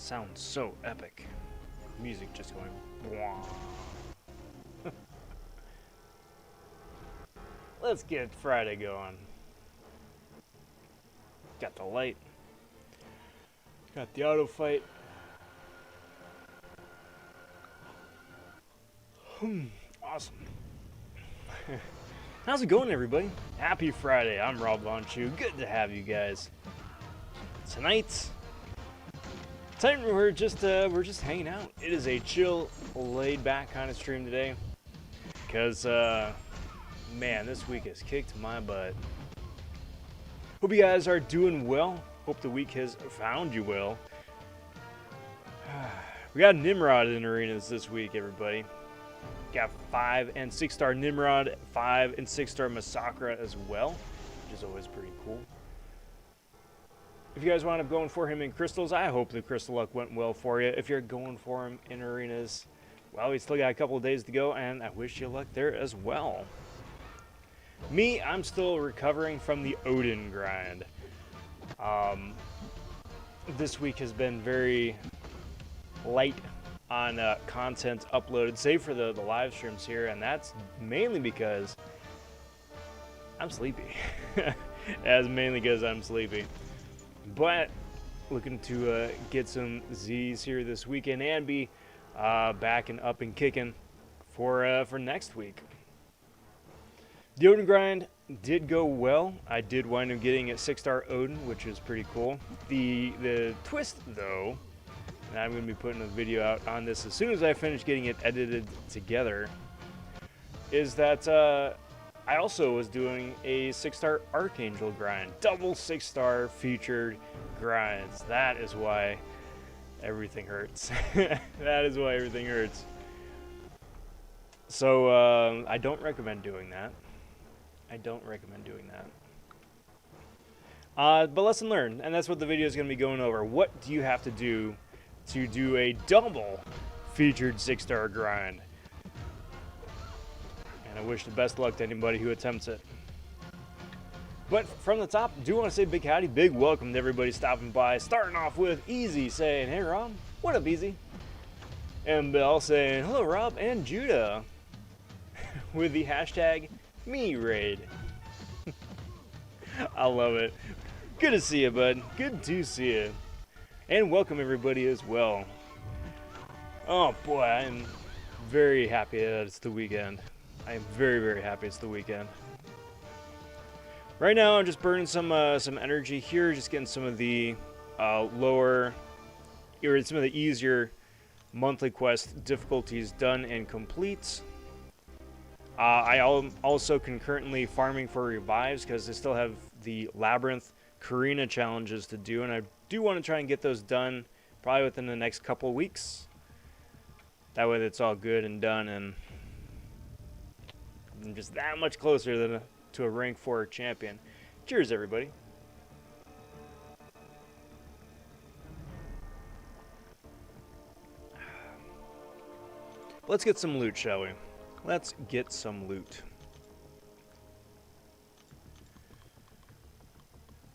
Sounds so epic. Music just going. Wah. Let's get Friday going. Got the light. Got the auto fight. Awesome. How's it going, everybody? Happy Friday. I'm Rob vonShoe. Good to have you guys. Tonight we're just hanging out. It is a chill, laid-back kind of stream today, because man, this week has kicked my butt. Hope you guys are doing well. Hope the week has found you well. We got Nimrod in arenas this week, everybody. Got 5- and 6-star Nimrod, 5- and 6-star Massacre as well, which is always pretty cool. If you guys wind up going for him in crystals, I hope the crystal luck went well for you. If you're going for him in arenas, well, we still got a couple of days to go, and I wish you luck there as well. Me, I'm still recovering from the Odin grind. This week has been very light on content uploaded, save for the live streams here, and that's mainly because I'm sleepy. That's mainly because I'm sleepy. But looking to get some Z's here this weekend and be back and up and kicking for next week. The Odin grind did go well. I did wind up getting a 6-star Odin, which is pretty cool. The twist, though, and I'm going to be putting a video out on this as soon as I finish getting it edited together, is that I also was doing a 6-star Archangel grind. Double 6-star featured grinds. That is why everything hurts. That is why everything hurts. So I don't recommend doing that. I don't recommend doing that. But lesson learned, and that's what the video is going to be going over. What do you have to do a double featured 6-star grind? And I wish the best luck to anybody who attempts it. But from the top, do want to say big howdy, big welcome to everybody stopping by. Starting off with Easy saying, "Hey Rob, what up Easy?" And Bell saying, "Hello Rob," and Judah with the hashtag #MeRaid. I love it. Good to see you, bud. Good to see you. And welcome everybody as well. Oh boy, I'm very happy that it's the weekend. I am very, very happy it's the weekend. Right now, I'm just burning some energy here, just getting some of the some of the easier monthly quest difficulties done and complete. I am also concurrently farming for revives because I still have the Labyrinth Karina challenges to do, and I do want to try and get those done probably within the next couple of weeks. That way it's all good and done, and I'm just that much closer to a rank 4 champion. Cheers, everybody. Let's get some loot, shall we? Let's get some loot.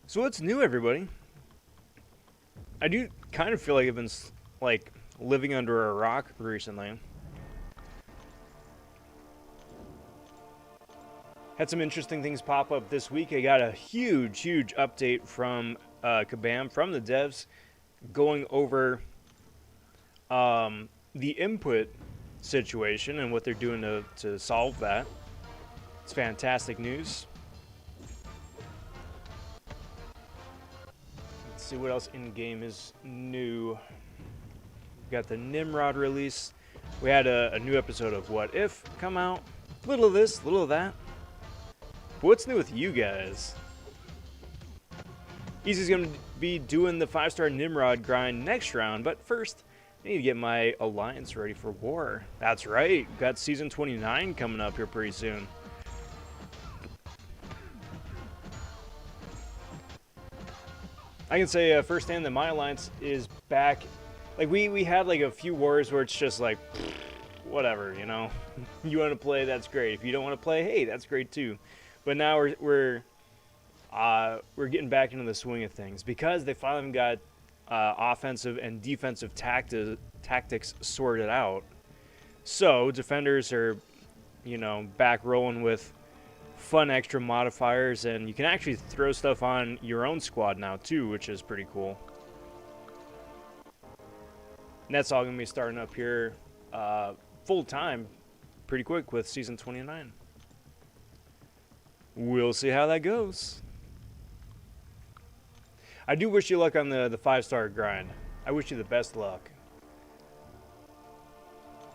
So what's new, everybody? I do kind of feel like I've been living under a rock recently. Had some interesting things pop up this week. I got a huge update from Kabam, from the devs, going over the input situation and what they're doing to solve that. It's fantastic news. Let's see what else in-game is new. We got the Nimrod release. We had a new episode of What If come out. Little of this, little of that. But what's new with you guys? Easy's going to be doing the 5-star Nimrod grind next round, but first, I need to get my alliance ready for war. That's right, got Season 29 coming up here pretty soon. I can say firsthand that my alliance is back. Like, we had like a few wars where it's just like, whatever, you know? You want to play, that's great. If you don't want to play, hey, that's great too. But now we're getting back into the swing of things because they finally got offensive and defensive tactics sorted out. So defenders are, you know, back rolling with fun extra modifiers, and you can actually throw stuff on your own squad now too, which is pretty cool. And that's all going to be starting up here full time pretty quick with Season 29. We'll see how that goes. I do wish you luck on the 5-star grind. I wish you the best luck.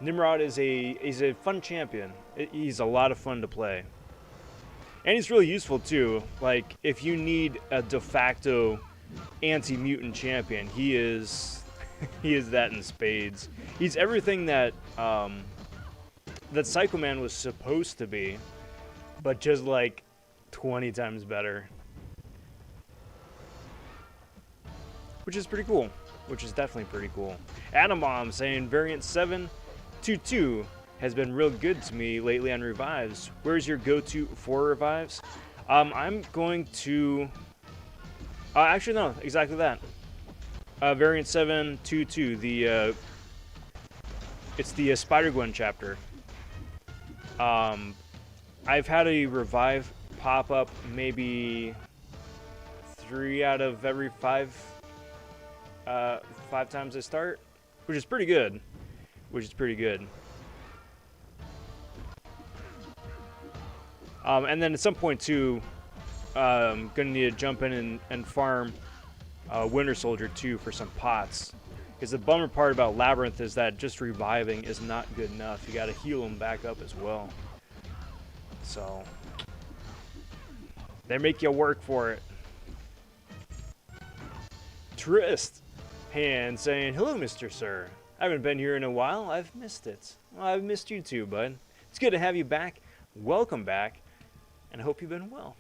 Nimrod is a fun champion. He's a lot of fun to play. And he's really useful too. Like, if you need a de facto anti-mutant champion, he is he is that in spades. He's everything that that Psycho Man was supposed to be, but just like 20 times better. Which is pretty cool. Which is definitely pretty cool. Adam Bomb saying variant 722 has been real good to me lately on revives. Where's your go-to for revives? I'm going to... actually, no, exactly that. Variant 722, it's the Spider-Gwen chapter. I've had a revive pop up maybe 3 out of every 5 times I start, which is pretty good. And then at some point too, gonna need to jump in and farm Winter Soldier 2 for some pots. Because the bummer part about Labyrinth is that just reviving is not good enough. You gotta heal them back up as well. So they make you work for it. Trist Hand saying, hello, Mr. Sir. I haven't been here in a while. I've missed it. Well, I've missed you too, bud. It's good to have you back. Welcome back. And I hope you've been well.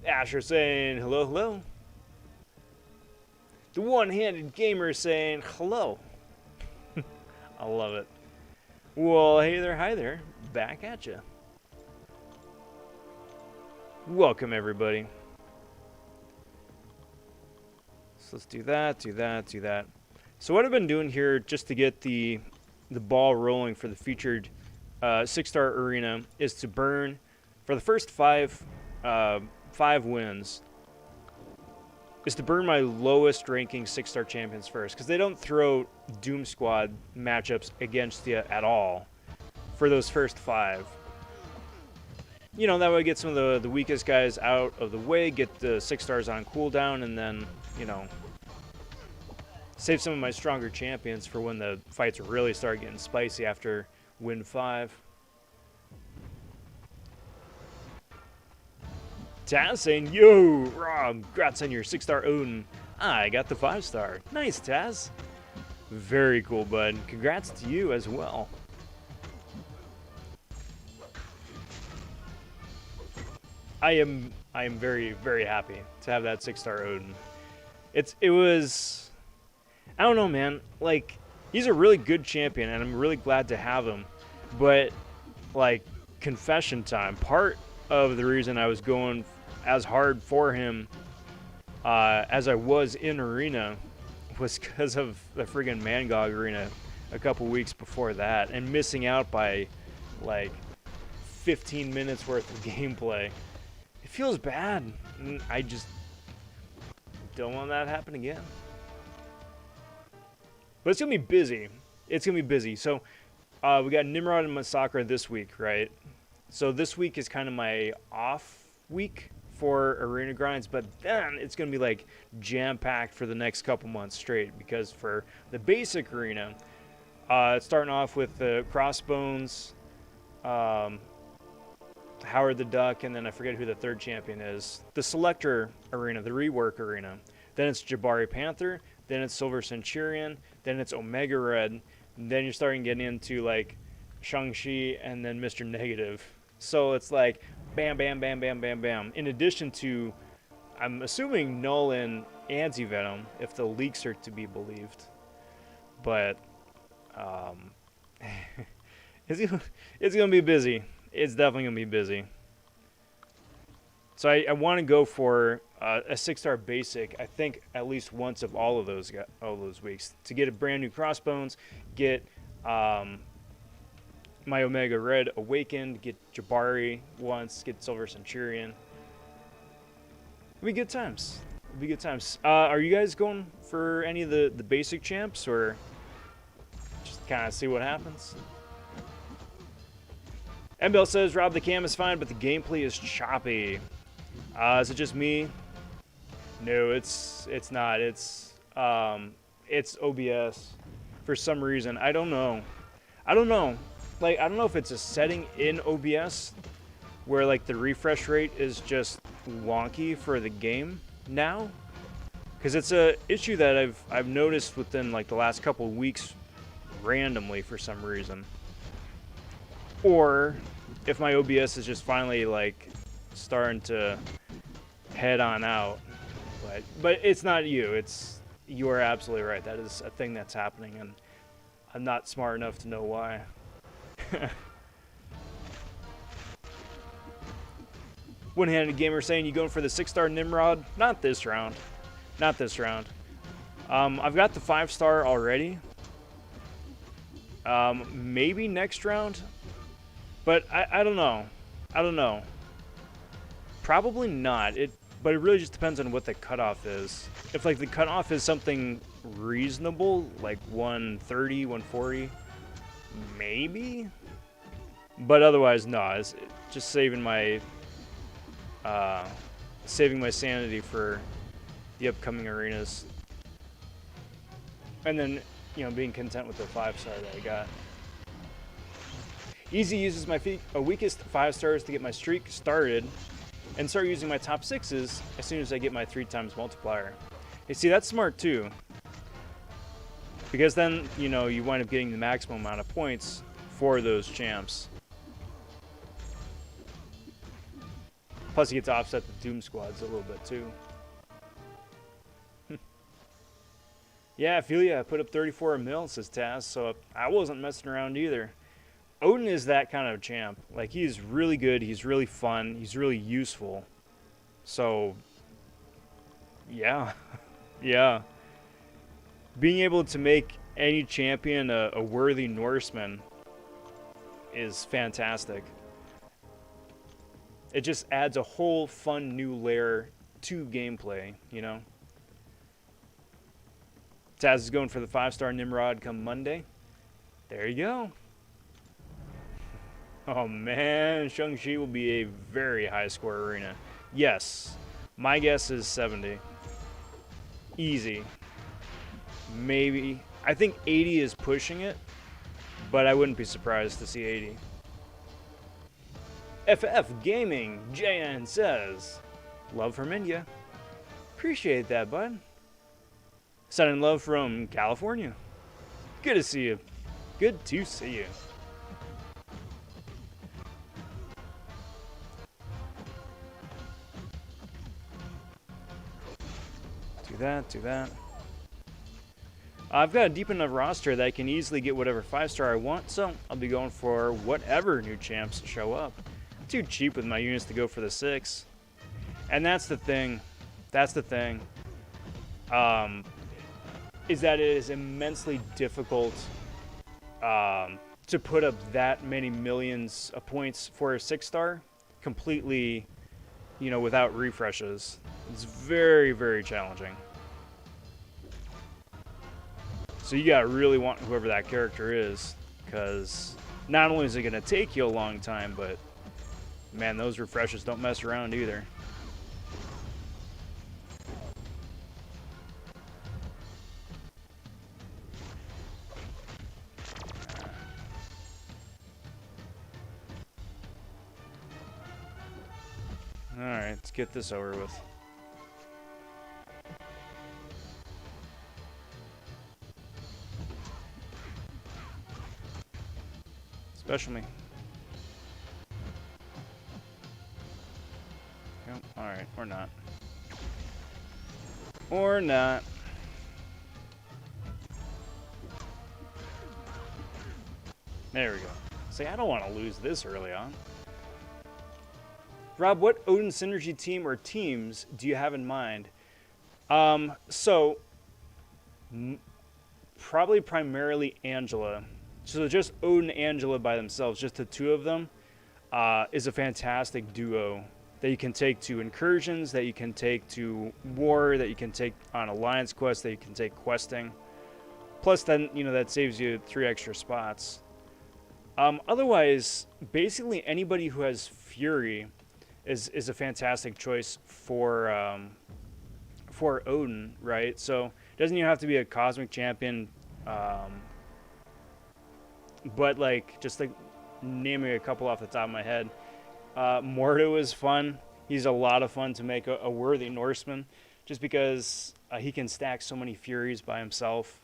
Asher saying, hello, hello. The one-handed gamer saying, hello. I love it. Well, hey there, hi there. Back at ya. Welcome, everybody. So let's do that, do that, do that. So what I've been doing here, just to get the ball rolling for the featured 6-star arena, is to burn for the first 5 wins. Is to burn my lowest ranking 6-star champions first, because they don't throw Doom Squad matchups against you at all for those first 5. You know, that way get some of the weakest guys out of the way, get the 6 stars on cooldown, and then, you know, save some of my stronger champions for when the fights really start getting spicy after win 5. Taz saying, yo, Rob, congrats on your 6-star Odin. I got the 5-star. Nice, Taz. Very cool, bud. Congrats to you as well. I am very, very happy to have that 6-star Odin. It was, I don't know, man. Like, he's a really good champion, and I'm really glad to have him. But, like, confession time. Part of the reason I was going as hard for him as I was in Arena was because of the friggin' Mangog Arena a couple weeks before that, and missing out by, like, 15 minutes worth of gameplay. It feels bad. I just don't want that to happen again. But it's going to be busy. It's going to be busy. So we got Nimrod and Masakra this week, right? So this week is kind of my off week for arena grinds, but then it's going to be like jam-packed for the next couple months straight, because for the basic arena, it's starting off with the Crossbones, Howard the Duck, and then I forget who the third champion is. The Selector Arena, the rework arena. Then it's Jabari Panther, then it's Silver Centurion, then it's Omega Red, and then you're starting getting into like Shang-Chi and then Mr. Negative. So it's like bam, bam, bam, bam, bam, bam. In addition to, I'm assuming Null and Anti-Venom, if the leaks are to be believed. But it's going to be busy. It's definitely going to be busy. So I want to go for a 6-star basic, I think at least once of all those weeks to get a brand new Crossbones, get my Omega Red Awakened, get Jabari once, get Silver Centurion. It'll be good times. It'll be good times. Are you guys going for any of the basic champs, or just kind of see what happens? MBL says, Rob, the cam is fine, but the gameplay is choppy. Is it just me? No, it's not. It's OBS for some reason. I don't know. Like, I don't know if it's a setting in OBS where like the refresh rate is just wonky for the game now, because it's a issue that I've noticed within like the last couple of weeks randomly for some reason. Or if my OBS is just finally like starting to head on out. But it's not you. You are absolutely right. That is a thing that's happening, and I'm not smart enough to know why. One-handed gamer saying, you going for the 6-star Nimrod? Not this round. Not this round. I've got the 5-star already. Maybe next round. But I don't know. I don't know. Probably not. But it really just depends on what the cutoff is. If like the cutoff is something reasonable, like 130, 140, maybe. But otherwise, no. It's just saving my sanity for the upcoming arenas, and then being content with the 5-star that I got. Easy uses my weakest 5-stars to get my streak started, and start using my top 6s as soon as I get my 3x multiplier. You see, that's smart too, because then you wind up getting the maximum amount of points for those champs. Plus, you get to offset the Doom squads a little bit too. Yeah, I feel ya. I put up 34 mil, says Taz, so I wasn't messing around either. Odin is that kind of champ. Like, he's really good, he's really fun, he's really useful. So, yeah. Yeah. Being able to make any champion a worthy Norseman is fantastic. It just adds a whole fun new layer to gameplay, Taz is going for the 5-star Nimrod come Monday. There you go. Oh man, Shang-Chi will be a very high score arena. Yes, my guess is 70. Easy. Maybe. I think 80 is pushing it, but I wouldn't be surprised to see 80. FF Gaming, JN says, love from India. Appreciate that, bud. Sending love from California. Good to see you. Good to see you. Do that. I've got a deep enough roster that I can easily get whatever 5-star I want, so I'll be going for whatever new champs show up. I'm too cheap with my units to go for the 6. And that's the thing. That's the thing. Is that it is immensely difficult to put up that many millions of points for a 6-star completely, without refreshes. It's very, very challenging. So you gotta really want whoever that character is, because not only is it gonna take you a long time, but man, those refreshes don't mess around either. Alright, let's get this over with. Special me. Yep, alright, or not. Or not. There we go. See, I don't want to lose this early on. Rob, what Odin Synergy team or teams do you have in mind? Probably primarily Angela. So just Odin and Angela by themselves, just the two of them, is a fantastic duo that you can take to incursions, that you can take to war, that you can take on alliance quests, that you can take questing. Plus, then, you know, that saves you 3 extra spots. Otherwise, basically anybody who has Fury is a fantastic choice for Odin, right? So it doesn't even have to be a cosmic champion, but like just like naming a couple off the top of my head. Mordo is fun. He's a lot of fun to make a worthy Norseman, just because he can stack so many Furies by himself.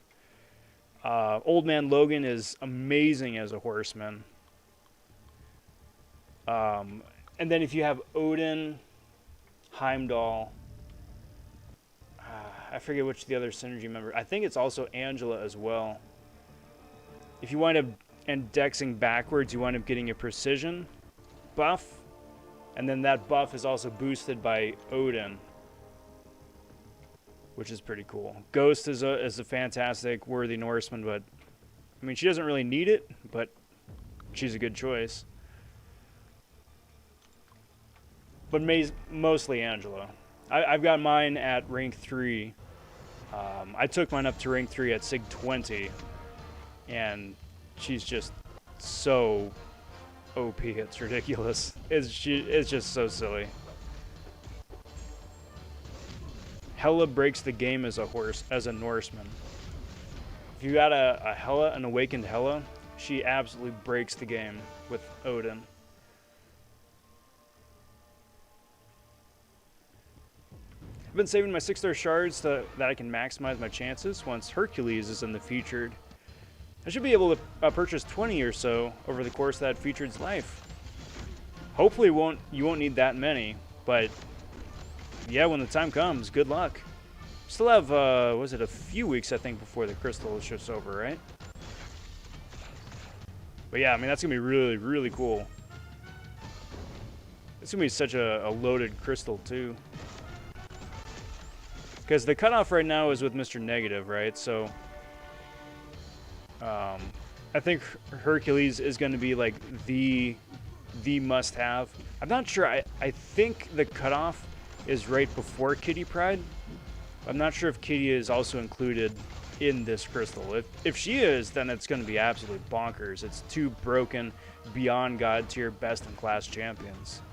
Old Man Logan is amazing as a horseman. And then if you have Odin, Heimdall, I forget which the other synergy member. I think it's also Angela as well. If you wind up indexing backwards, you wind up getting a precision buff, and then that buff is also boosted by Odin, which is pretty cool. Ghost is a fantastic worthy Norseman, but I mean, she doesn't really need it, but she's a good choice. But mostly Angela. I've got mine at rank 3. I took mine up to rank 3 at Sig 20, and she's just so OP, it's ridiculous. It's just so silly. Hela breaks the game as a Norseman. If you got a Hela, an awakened Hela, she absolutely breaks the game with Odin. I've been saving my 6-star shards so that I can maximize my chances once Hercules is in the featured. I should be able to purchase 20 or so over the course of that featured's life. Hopefully you won't need that many, but yeah, when the time comes, good luck. Still have, was it a few weeks, I think, before the crystal shifts over, right? But yeah, I mean, that's going to be really, really cool. It's going to be such a loaded crystal, too. Because the cutoff right now is with Mr. Negative, right? So, I think Hercules is going to be, like, the must-have. I'm not sure. I think the cutoff is right before Kitty Pride. I'm not sure if Kitty is also included in this crystal. If she is, then it's going to be absolutely bonkers. It's 2 broken, beyond God tier, best-in-class champions.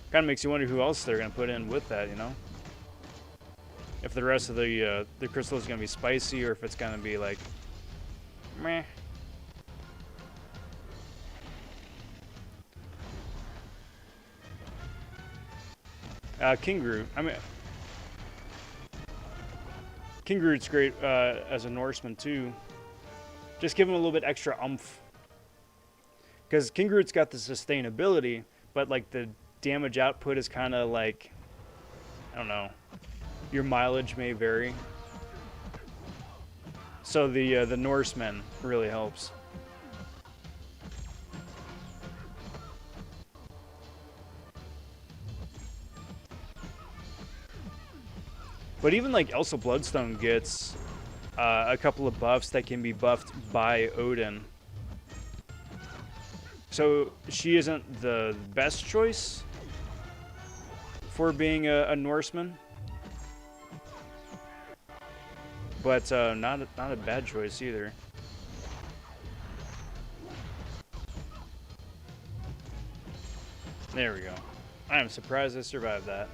Kind of makes you wonder who else they're going to put in with that, you know? If the rest of the crystal is going to be spicy, or if it's going to be like, meh. King Groot. I mean, King Groot's great as a Norseman too. Just give him a little bit extra oomph. Because King Groot's got the sustainability, but like the damage output is kind of like, I don't know, your mileage may vary. So the Norseman really helps. But even like Elsa Bloodstone gets a couple of buffs that can be buffed by Odin. So she isn't the best choice for being a Norseman, but not a bad choice either. There we go. I am surprised I survived that.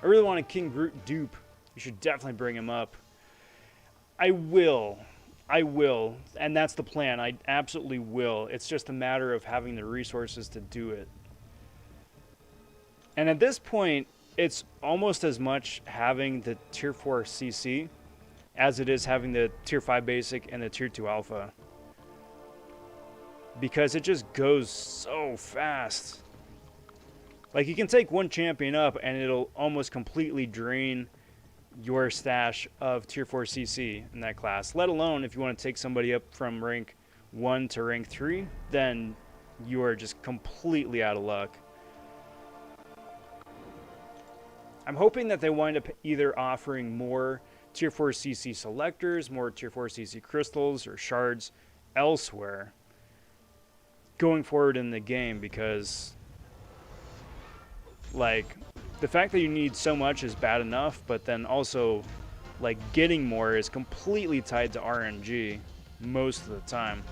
I really want a King Groot dupe. You should definitely bring him up. I will, and that's the plan. I absolutely will. It's just a matter of having the resources to do it. And at this point, it's almost as much having the Tier 4 CC as it is having the Tier 5 Basic and the Tier 2 Alpha. Because it just goes so fast. Like, you can take one champion up and it'll almost completely drain your stash of Tier 4 CC in that class. Let alone if you want to take somebody up from rank 1 to rank 3, then you are just completely out of luck. I'm hoping that they wind up either offering more Tier 4 CC selectors, more Tier 4 CC crystals, or shards elsewhere going forward in the game, because, like, the fact that you need so much is bad enough, but then also, like, getting more is completely tied to RNG most of the time.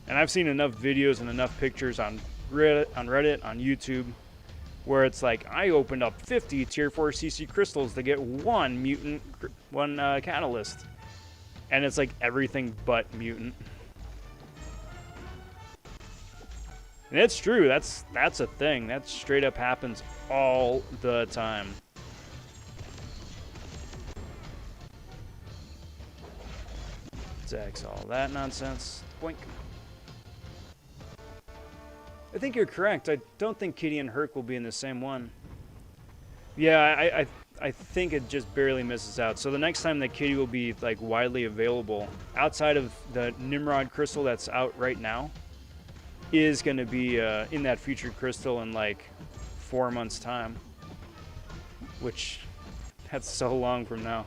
And I've seen enough videos and enough pictures on Reddit, on YouTube, where it's like, I opened up 50 Tier 4 CC crystals to get one catalyst. And it's like everything but mutant. And it's true, that's a thing. That straight up happens all the time. Let's X all that nonsense. Boink. I think you're correct. I don't think Kitty and Herc will be in the same one. Yeah, I think it just barely misses out. So the next time that Kitty will be like widely available, outside of the Nimrod crystal that's out right now, is going to be in that featured crystal in like 4 months' time. Which, that's so long from now.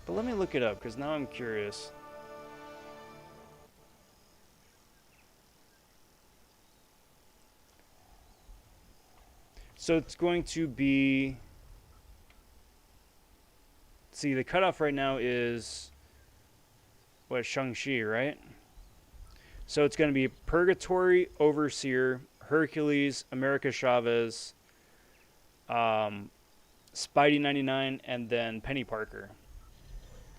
But let me look it up, because now I'm curious. So it's going to be... See, the cutoff right now is... what, Shang-Chi, right? So it's going to be Purgatory, Overseer, Hercules, America Chavez, Spidey 99, and then Penny Parker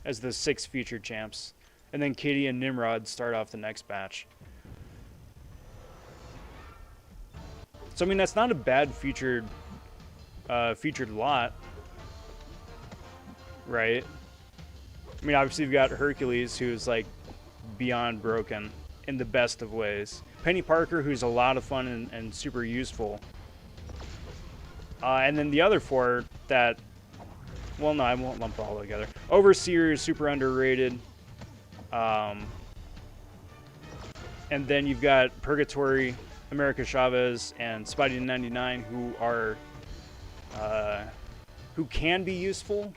as the 6 featured champs. And then Kitty and Nimrod start off the next batch. So I mean, that's not a bad featured lot, right? I mean, obviously you've got Hercules, who's like beyond broken in the best of ways. Penny Parker, who's a lot of fun and super useful. And then the other 4 that, well, no, I won't lump all together. Overseer is super underrated. And then you've got Purgatory, America Chavez, and Spidey 99, who are who can be useful,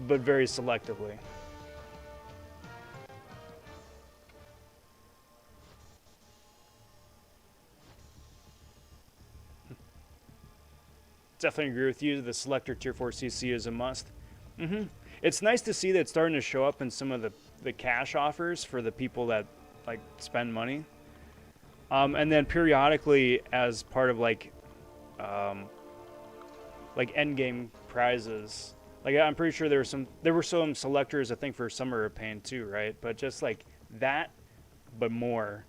but very selectively. Definitely agree with you. The selector Tier 4 CC is a must. It's nice to see that it's starting to show up in some of the cash offers for the people that like spend money. And then periodically as part of like end game prizes. Like I'm pretty sure there were some selectors I think for Summer of Pain too, right? But just like that, but more.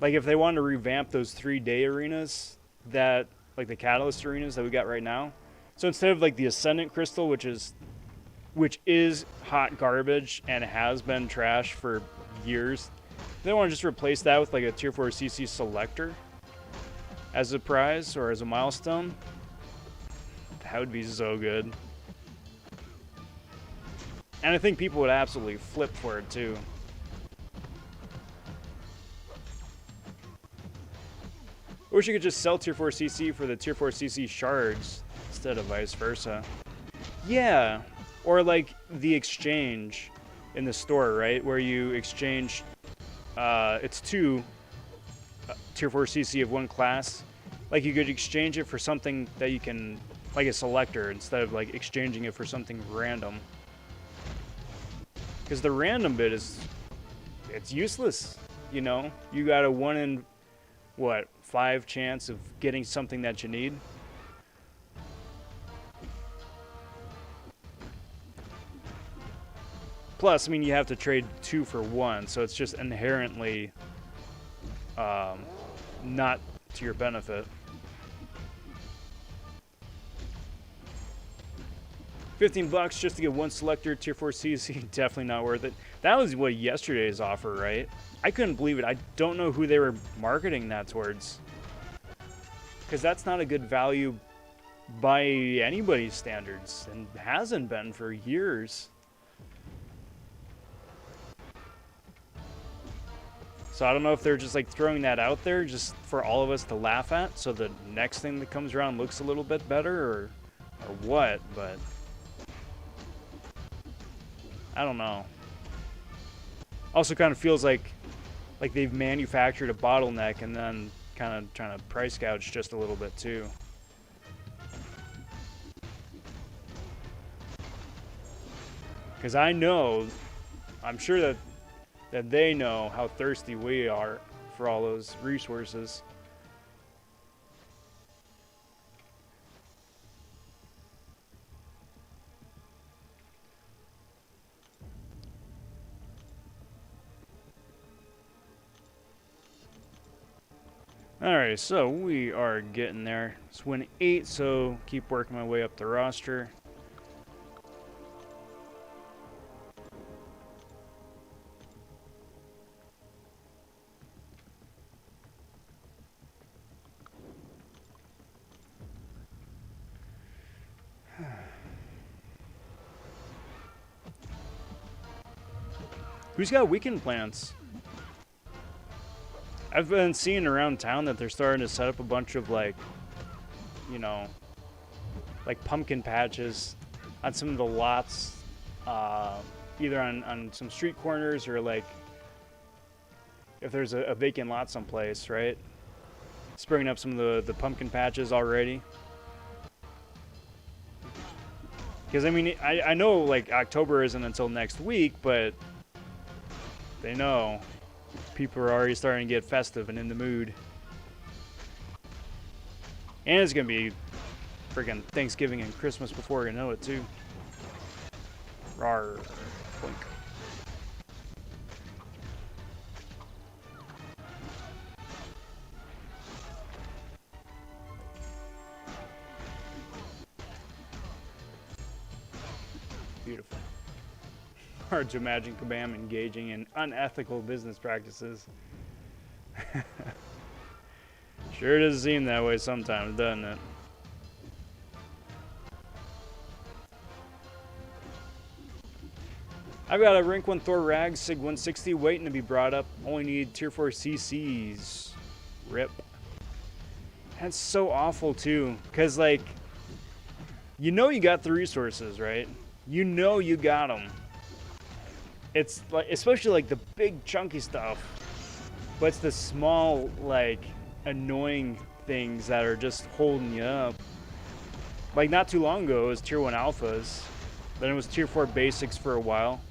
Like if they wanted to revamp those 3-day arenas that like the Catalyst arenas that we got right now. So instead of like the Ascendant Crystal, which is hot garbage and has been trash for years, they want to just replace that with like a Tier 4 CC selector as a prize or as a milestone. That would be so good. And I think people would absolutely flip for it too. I wish you could just sell Tier 4 CC for the Tier 4 CC shards instead of vice versa. Yeah, or like the exchange in the store, right? Where you exchange, it's 2 Tier 4 CC of one class. Like you could exchange it for something that you can, like a selector, instead of like exchanging it for something random. Because the random bit it's useless, you know? You got a 1 in, what, 5 chance of getting something that you need. Plus, I mean, you have to trade 2 for 1, so it's just inherently not to your benefit. 15 bucks just to get 1 selector, Tier 4 CC, definitely not worth it. That was what yesterday's offer, right? I couldn't believe it. I don't know who they were marketing that towards. Because that's not a good value by anybody's standards and hasn't been for years. So I don't know if they're just like throwing that out there just for all of us to laugh at so the next thing that comes around looks a little bit better or what, but I don't know. Also kind of feels like they've manufactured a bottleneck and then kind of trying to price gouge just a little bit too. Because I know, I'm sure that they know how thirsty we are for all those resources. Alright, so we are getting there. It's win 8, so keep working my way up the roster. Who's got weekend plans? I've been seeing around town that they're starting to set up a bunch of like, you know, like pumpkin patches on some of the lots, either on some street corners or like if there's a vacant lot someplace, right? Springing up some of the pumpkin patches already. Because I mean, I know like October isn't until next week, but they know people are already starting to get festive and in the mood. And it's going to be friggin' Thanksgiving and Christmas before you know it, too. Rawr. Boink. Beautiful. Hard to imagine Kabam engaging in unethical business practices. Sure does seem that way sometimes, doesn't it? I've got a rank 1 Thor Rag Sig 160 waiting to be brought up. Only need tier 4 CCs. Rip. That's so awful too, because like, you know you got the resources, right? You know you got them. It's like, especially like the big chunky stuff, but it's the small like annoying things that are just holding you up. Like not too long ago it was tier 1 alphas, then it was tier 4 basics for a while.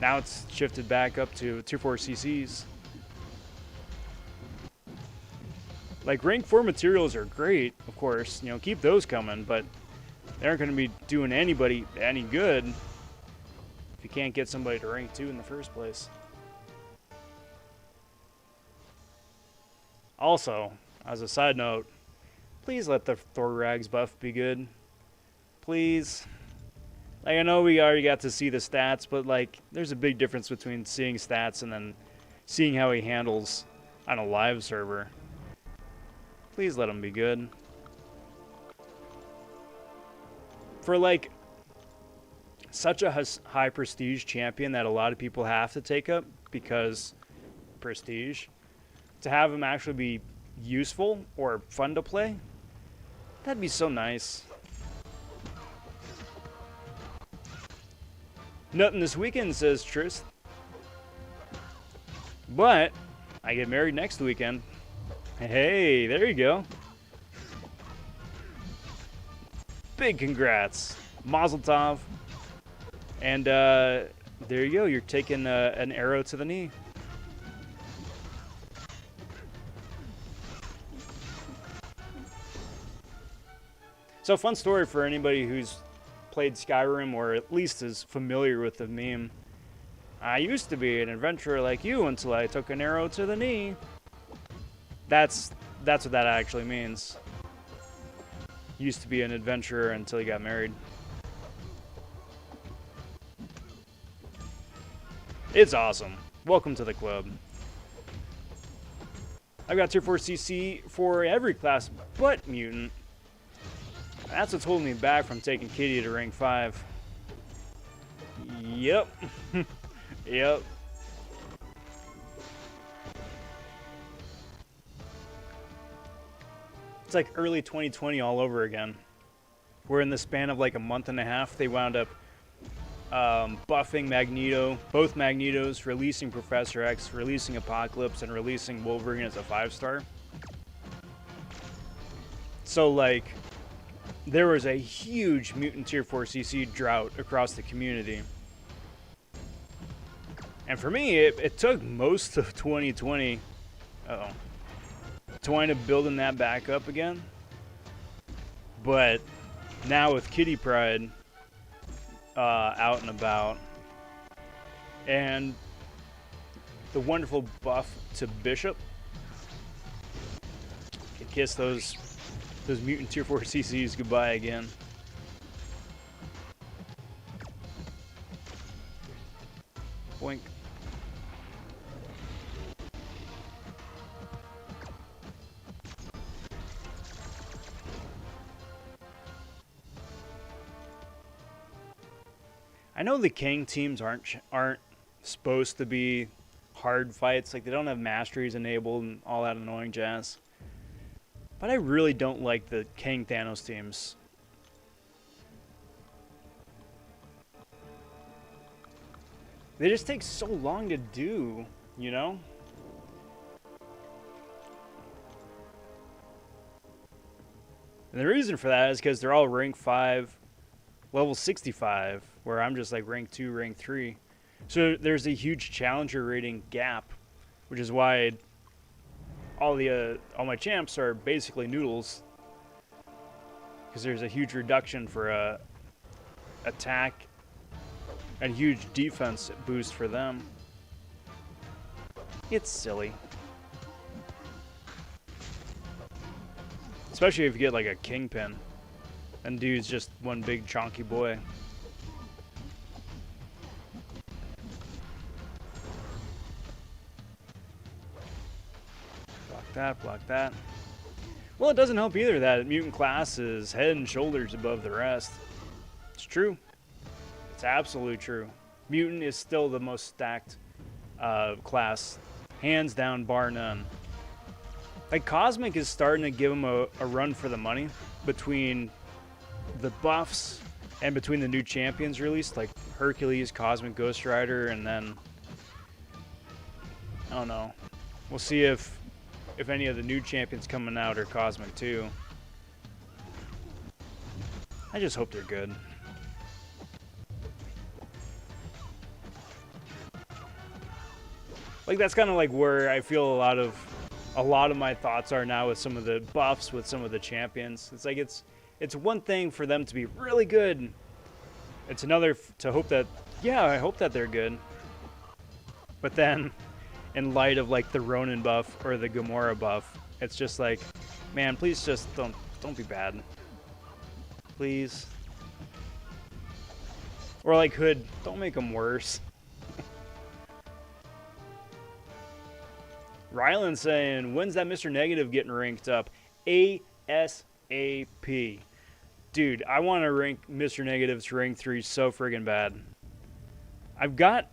Now it's shifted back up to tier 4 CCs. Like rank 4 materials are great, of course, you know, keep those coming, but they aren't going to be doing anybody any good if you can't get somebody to rank 2 in the first place. Also, as a side note, please let the Thor Rags buff be good. Please. Like, I know we already got to see the stats, but like, there's a big difference between seeing stats and then seeing how he handles on a live server. Please let him be good. For like such a high prestige champion that a lot of people have to take up because prestige, to have him actually be useful or fun to play, that'd be so nice. Nothing this weekend, says Trist. But I get married next weekend. Hey, there you go. Big congrats. Mazel tov. And there you go. You're taking an arrow to the knee. So fun story for anybody who's played Skyrim or at least is familiar with the meme. I used to be an adventurer like you until I took an arrow to the knee. That's what that actually means. Used to be an adventurer until he got married. It's awesome. Welcome to the club. I've got tier 4 CC for every class but mutant. That's what's holding me back from taking Kitty to rank 5. Yep. Yep. It's like early 2020 all over again. Where in the span of like a month and a half, they wound up buffing Magneto, both Magnetos, releasing Professor X, releasing Apocalypse, and releasing Wolverine as a 5-star. So, like, there was a huge Mutant Tier 4 CC drought across the community. And for me, it took most of 2020 to wind up building that back up again. But now with Kitty Pride out and about, and the wonderful buff to Bishop, can kiss those Mutant Tier 4 CCs goodbye again. Boink. I know the King teams aren't supposed to be hard fights, like they don't have masteries enabled and all that annoying jazz. But I really don't like the King Thanos teams. They just take so long to do, you know? And the reason for that is because they're all rank 5, level 65, where I'm just like rank 2, rank 3. So there's a huge challenger rating gap, which is why all my champs are basically noodles, because there's a huge reduction for attack and huge defense boost for them. It's silly, especially if you get like a Kingpin and dude's just one big chonky boy. Block that. Well, it doesn't help either that mutant class is head and shoulders above the rest. It's true. It's absolutely true. Mutant is still the most stacked class, hands down, bar none. Like, Cosmic is starting to give them a run for the money between the buffs and between the new champions released, like Hercules, Cosmic, Ghost Rider, and then I don't know. We'll see if any of the new champions coming out are Cosmic too. I just hope they're good. Like, that's kind of like where I feel a lot of my thoughts are now with some of the buffs, with some of the champions. It's like it's one thing for them to be really good. It's another to hope that, yeah, I hope that they're good. But then, in light of like the Ronin buff or the Gamora buff, it's just like, man, please just don't be bad, please. Or like Hood, don't make them worse. Rylan saying, when's that Mr. Negative getting ranked up? ASAP. Dude, I want to rank Mr. Negative to rank 3 so friggin' bad. I've got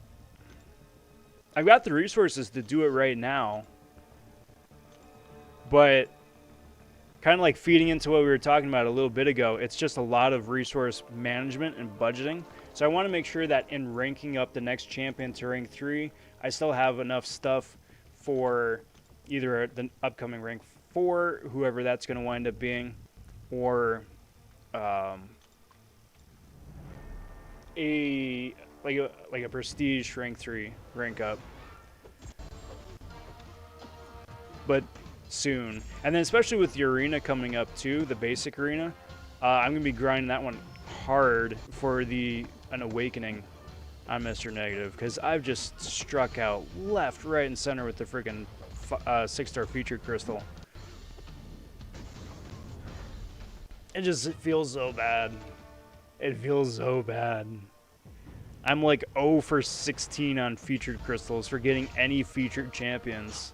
the resources to do it right now. But kind of like feeding into what we were talking about a little bit ago, it's just a lot of resource management and budgeting. So I want to make sure that in ranking up the next champion to rank 3, I still have enough stuff for either the upcoming rank 4, whoever that's going to wind up being, or a prestige rank 3 rank up. But soon. And then especially with the arena coming up too, the basic arena, I'm going to be grinding that one hard for an awakening on Mr. Negative, because I've just struck out left, right, and center with the freaking 6-star featured crystal. It just feels so bad. It feels so bad. I'm like 0 for 16 on featured crystals for getting any featured champions.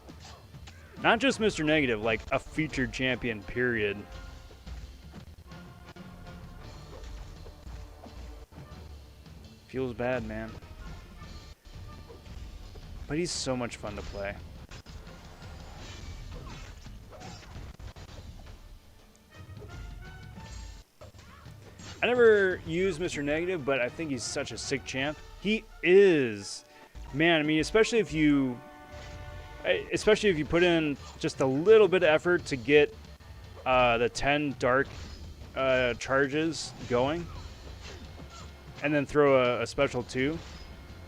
Not just Mr. Negative, like a featured champion, period. Feels bad, man. But he's so much fun to play. I never used Mr. Negative, but I think he's such a sick champ. He is. Man, I mean, especially if you put in just a little bit of effort to get the 10 dark charges going, and then throw a special 2.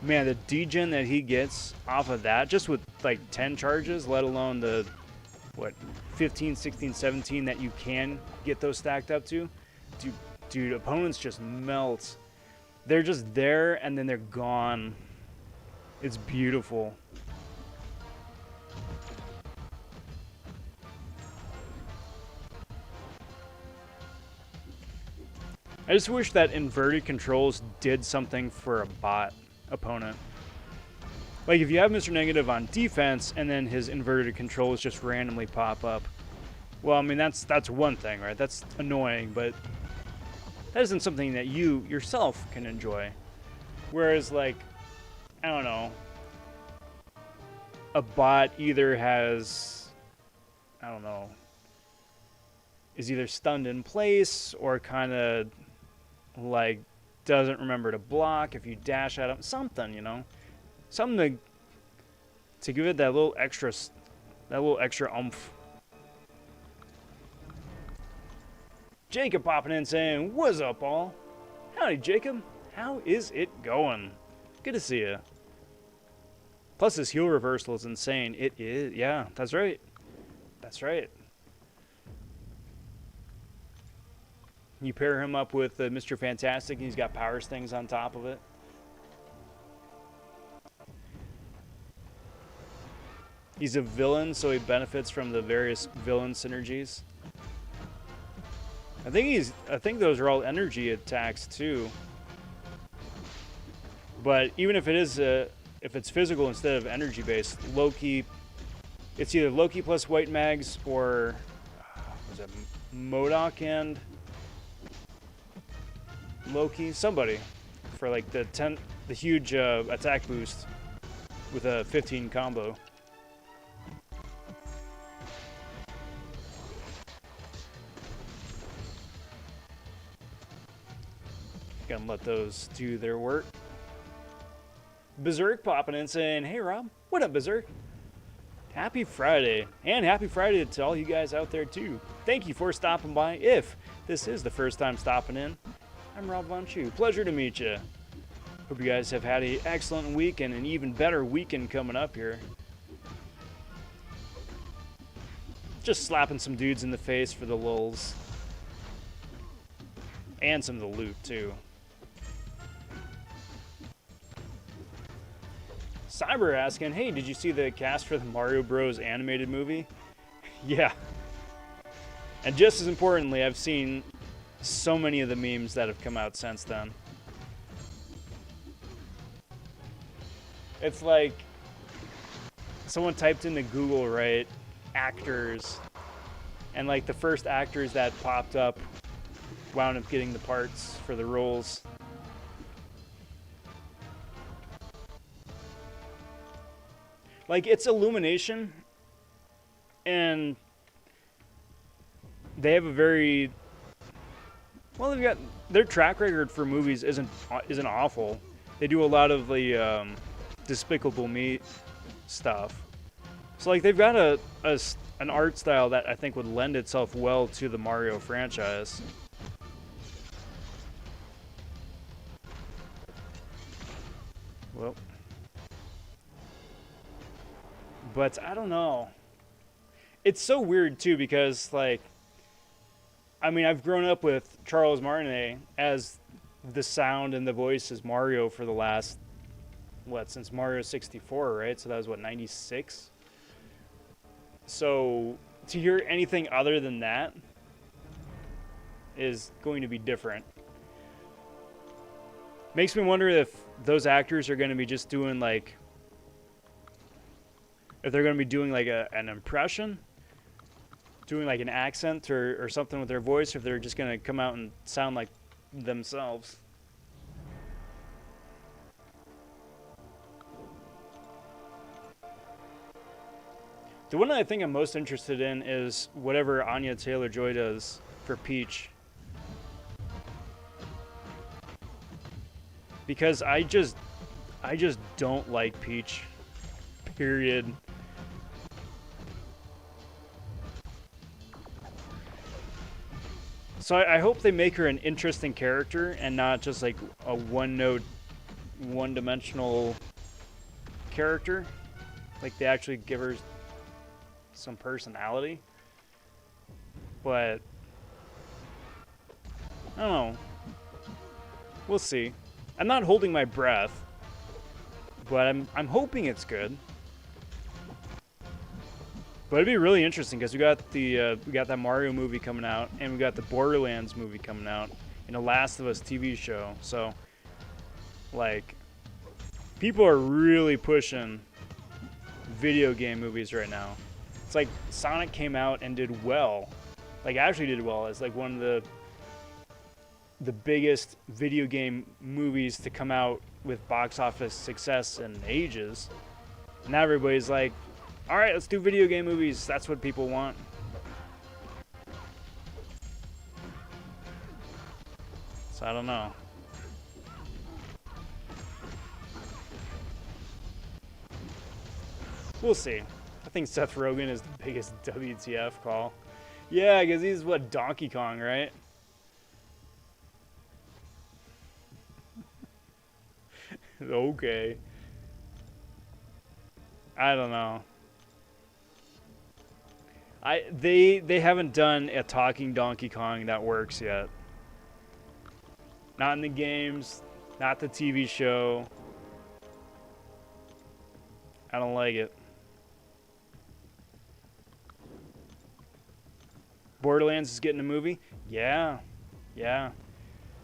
Man, the degen that he gets off of that, just with like 10 charges, let alone the, what, 15, 16, 17 that you can get those stacked up to. Dude, opponents just melt. They're just there, and then they're gone. It's beautiful. I just wish that inverted controls did something for a bot opponent. Like, if you have Mr. Negative on defense, and then his inverted controls just randomly pop up. Well, I mean, that's one thing, right? That's annoying, but that isn't something that you yourself can enjoy. Whereas, like, I don't know, a bot either has, I don't know, is either stunned in place or kind of like doesn't remember to block if you dash at him, something, you know, something to give it that little extra oomph. Jacob popping in saying, "What's up, all?" Howdy, Jacob. How is it going? Good to see you. Plus, his heal reversal is insane. It is. Yeah, that's right. That's right. You pair him up with Mr. Fantastic, and he's got powers things on top of it. He's a villain, so he benefits from the various villain synergies. I think those are all energy attacks too. But even if it is if it's physical instead of energy based, Loki, it's either Loki plus White Mags or was it MODOK and Loki, somebody, for like the huge attack boost with a 15 combo. Gonna let those do their work. Berserk popping in saying, "Hey Rob, what up, Berserk? Happy Friday, and happy Friday to all you guys out there too. Thank you for stopping by. If this is the first time stopping in, I'm Rob vonShoe. Pleasure to meet you. Hope you guys have had an excellent week and an even better weekend coming up here. Just slapping some dudes in the face for the lulz, and some of the loot too." Cyber asking, "Hey, did you see the cast for the Mario Bros. Animated movie?" Yeah. And just as importantly, I've seen so many of the memes that have come out since then. It's like someone typed into Google, right, actors, and like the first actors that popped up wound up getting the parts for the roles. Like, it's Illumination, and they have a very, well, they've got, their track record for movies isn't awful. They do a lot of the Despicable Me stuff. So like they've got an art style that I think would lend itself well to the Mario franchise. Well, but I don't know. It's so weird too because, like, I mean, I've grown up with Charles Martinet as the sound and the voice as Mario for the last, what, since Mario 64, right? So that was, what, 96? So to hear anything other than that is going to be different. Makes me wonder if those actors are going to be just doing, like, if they're going to be doing, like, an impression, doing, like, an accent or something with their voice, or if they're just going to come out and sound like themselves. The one that I think I'm most interested in is whatever Anya Taylor-Joy does for Peach. Because I just don't like Peach. Period. So I hope they make her an interesting character and not just like a one-note, one-dimensional character. Like they actually give her some personality. But I don't know. We'll see. I'm not holding my breath, but I'm hoping it's good. But it'd be really interesting because we got that Mario movie coming out, and we got the Borderlands movie coming out, and a Last of Us TV show. So, like, people are really pushing video game movies right now. It's like Sonic came out and did well, like actually did well. It's like one of the biggest video game movies to come out with box office success in ages. And now everybody's like, all right, let's do video game movies. That's what people want. So I don't know. We'll see. I think Seth Rogen is the biggest WTF call. Yeah, because he's what, Donkey Kong, right? Okay. I don't know. They haven't done a talking Donkey Kong that works yet. Not in the games, not the TV show. I don't like it. Borderlands is getting a movie? Yeah. Yeah.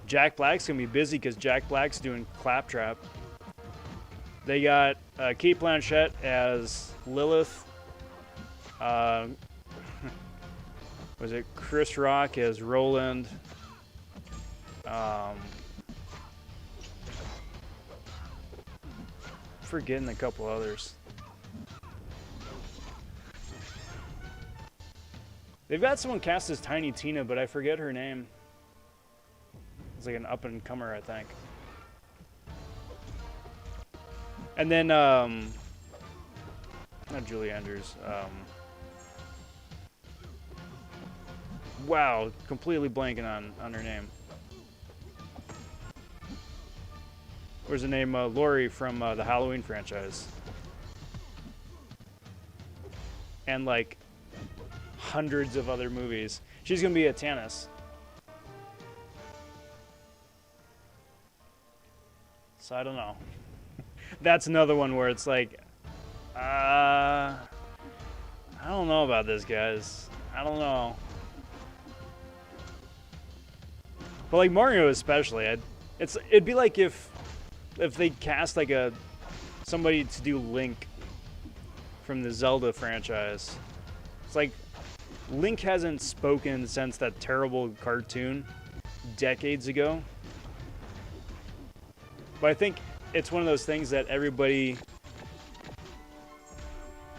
Jack Black's gonna be busy because Jack Black's doing Claptrap. They got Kate Blanchett as Lilith. Was it Chris Rock as Roland? Forgetting a couple others. They've got someone cast as Tiny Tina, but I forget her name. It's like an up-and-comer, I think. And then, not Julie Andrews. Wow, completely blanking on her name. Where's the name? Laurie from the Halloween franchise. And like hundreds of other movies. She's gonna be a Tannis. So I don't know. That's another one where it's like, I don't know about this, guys. I don't know. But like Mario especially, it'd be like if they cast like somebody to do Link from the Zelda franchise. It's like Link hasn't spoken since that terrible cartoon decades ago. But I think it's one of those things that everybody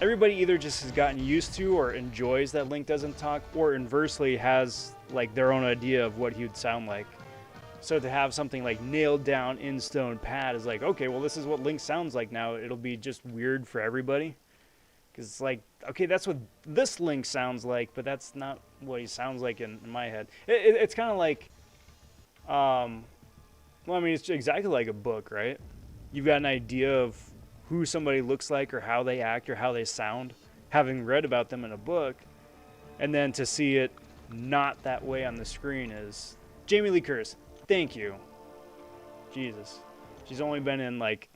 either just has gotten used to or enjoys that Link doesn't talk, or inversely has like their own idea of what he would sound like. So to have something like nailed down in stone pat is like, okay, well, this is what Link sounds like now. It'll be just weird for everybody. Because it's like, okay, that's what this Link sounds like, but that's not what he sounds like in my head. It's kind of like, well, I mean, it's exactly like a book, right? You've got an idea of who somebody looks like or how they act or how they sound, having read about them in a book, and then to see it not that way on the screen is... Jamie Lee Curtis, thank you. Jesus. She's only been in like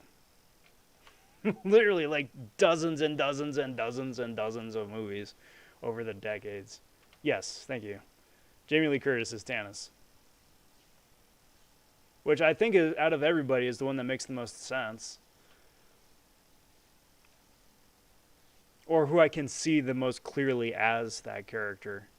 literally like dozens and dozens and dozens and dozens of movies over the decades. Yes, thank you. Jamie Lee Curtis is Tannis. Which I think is, out of everybody, is the one that makes the most sense. Or who I can see the most clearly as that character.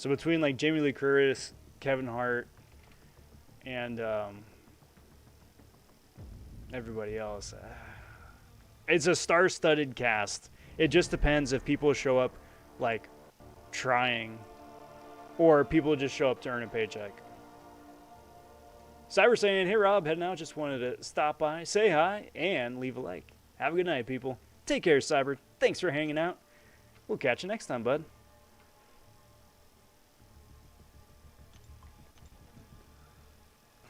So between like Jamie Lee Curtis, Kevin Hart, and everybody else, it's a star-studded cast. It just depends if people show up like trying, or people just show up to earn a paycheck. Cyber saying, hey Rob, heading out, just wanted to stop by, say hi, and leave a like. Have a good night, people. Take care, Cyber. Thanks for hanging out. We'll catch you next time, bud.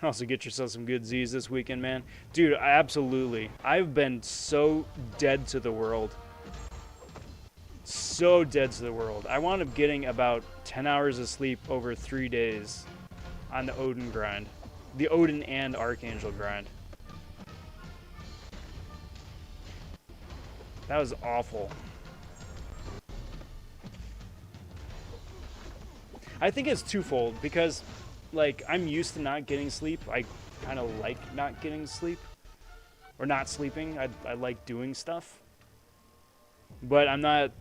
Also, get yourself some good Z's this weekend, man. Dude, absolutely. I've been so dead to the world. So dead to the world. I wound up getting about 10 hours of sleep over 3 days on the Odin grind. The Odin and Archangel grind. That was awful. I think it's twofold because, like, I'm used to not getting sleep. I kind of like not getting sleep. Or not sleeping. I like doing stuff. But I'm not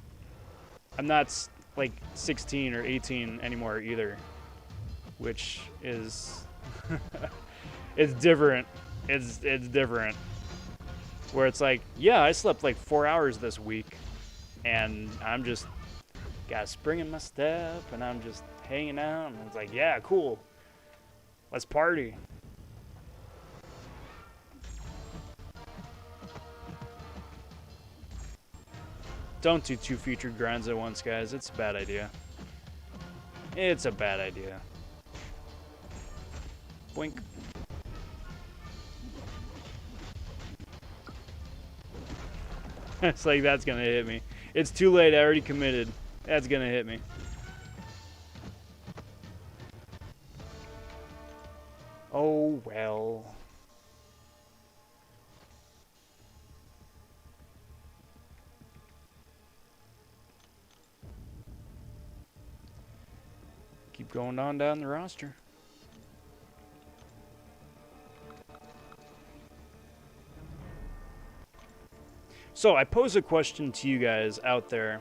like 16 or 18 anymore either. Which is... it's different. It's different. Where it's like, yeah, I slept like 4 hours this week. And I'm just got a spring in my step. And I'm just hanging out. And it's like, yeah, cool. Let's party. Don't do 2 featured grinds at once, guys. It's a bad idea. It's a bad idea. Boink. It's like, that's gonna hit me. It's too late, I already committed. That's gonna hit me. Oh, well. Keep going on down the roster. So I pose a question to you guys out there.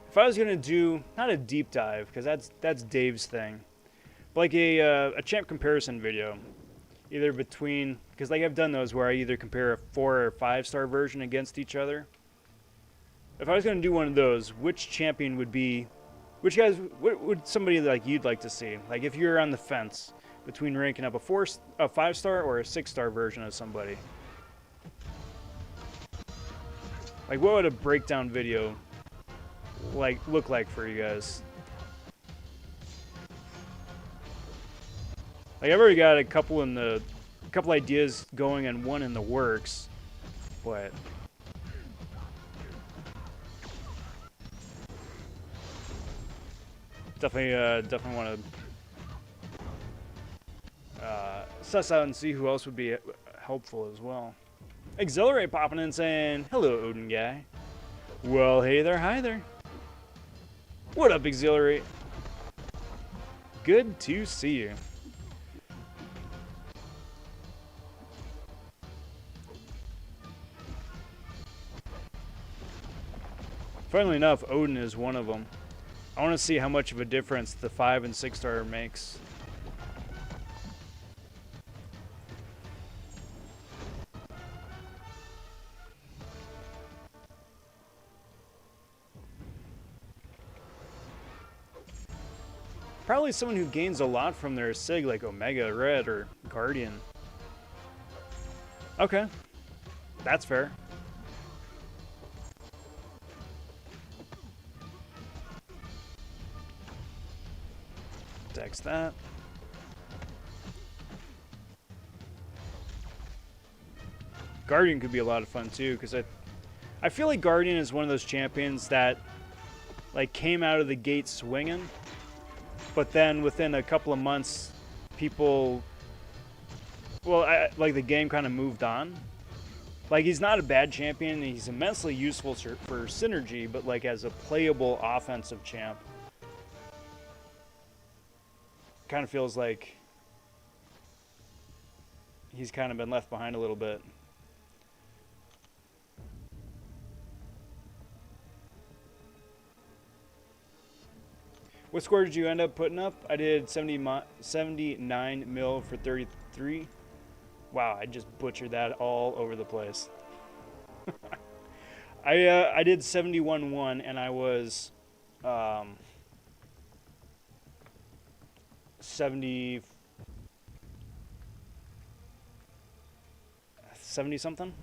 If I was gonna do, not a deep dive, because that's Dave's thing, but like a champ comparison video, either between, because like I've done those where I either compare a 4 or 5 star version against each other. If I was gonna do one of those, which champion would be, which guys, what would somebody like you'd like to see? Like if you're on the fence between ranking up a 5 star or a 6 star version of somebody. Like, what would a breakdown video look like for you guys? Like, I've already got a couple ideas going and one in the works, but definitely want to suss out and see who else would be helpful as well. Exhilarate popping in saying, hello, Odin guy. Well, hey there, hi there. What up, Exhilarate? Good to see you. Funnily enough, Odin is one of them. I want to see how much of a difference the 5 and 6 star makes. Probably someone who gains a lot from their SIG, like Omega, Red, or Guardian. Okay. That's fair. Text that. Guardian could be a lot of fun too, because I feel like Guardian is one of those champions that like came out of the gate swinging. But then within a couple of months, people, well, like the game kind of moved on. Like, he's not a bad champion. He's immensely useful for synergy, but like as a playable offensive champ, kind of feels like he's kind of been left behind a little bit. What score did you end up putting up? I did 79 mil for 33. Wow, I just butchered that all over the place. I did 71.1 and I was 70 something.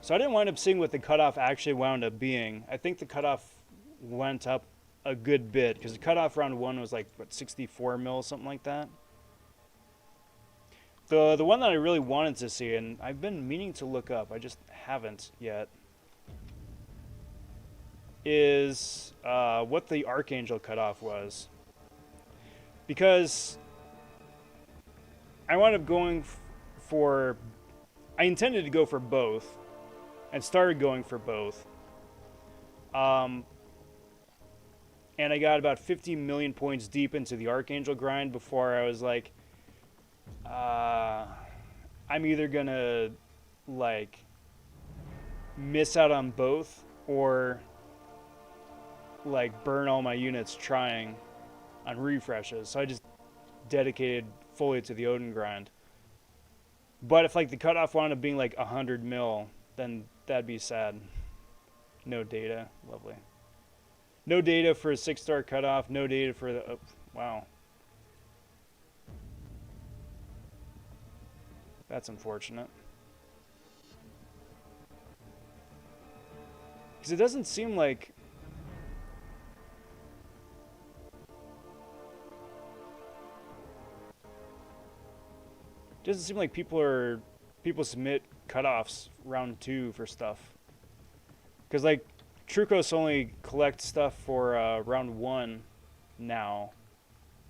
So I didn't wind up seeing what the cutoff actually wound up being. I think the cutoff went up a good bit because the cutoff round 1 was like what, 64 mil, something like that. The one that I really wanted to see, and I've been meaning to look up, I just haven't yet, is what the Archangel cutoff was. Because I wound up going for, I intended to go for both, and started going for both. And I got about 50 million points deep into the Archangel grind before I was like, I'm either gonna like miss out on both or like burn all my units trying on refreshes. So I just dedicated fully to the Odin grind. But if like the cutoff wound up being like 100 mil, then that'd be sad. No data. Lovely. No data for a 6-star cutoff. No data for the... Oh, wow. That's unfortunate. Because it doesn't seem like... Doesn't seem like people submit cutoffs round 2 for stuff. Because like Trucos only collects stuff for round 1 now,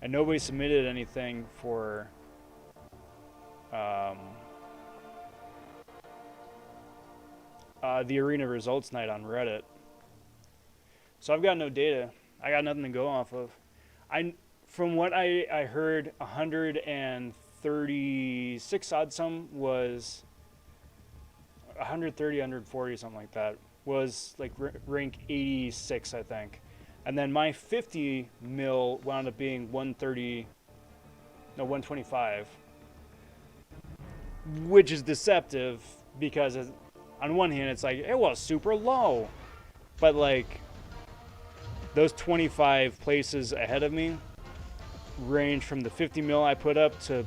and nobody submitted anything for the arena results night on Reddit. So I've got no data. I got nothing to go off of. From what I heard, 136 odd some was 130, 140, something like that. Was like rank 86, I think. And then my 50 mil wound up being 125. Which is deceptive because on one hand it's like, it was super low. But like, those 25 places ahead of me range from the 50 mil I put up to,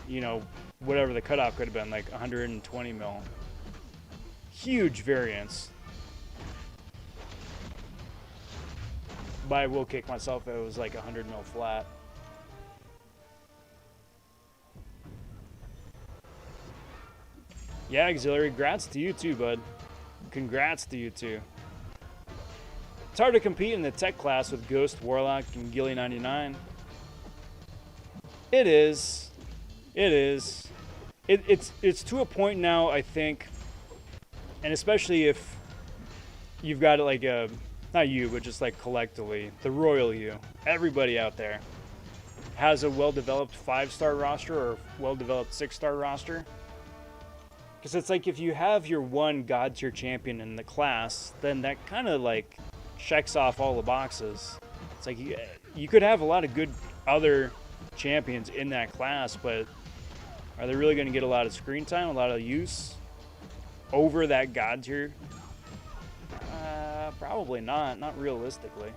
you know, whatever the cutoff could have been, like 120 mil. Huge variance. But I will kick myself if it was like 100 mil flat. Yeah, Auxiliary, congrats to you too, bud. Congrats to you too. It's hard to compete in the tech class with Ghost, Warlock, and Gilly 99. It is. It is. It's to a point now, I think, and especially if you've got like a, not you, but just like collectively, the royal you, everybody out there has a well-developed 5-star roster or well-developed 6-star roster. Because it's like if you have your one god tier champion in the class, then that kind of like checks off all the boxes. It's like you could have a lot of good other champions in that class, but are they really going to get a lot of screen time, a lot of use over that god tier? Probably not realistically.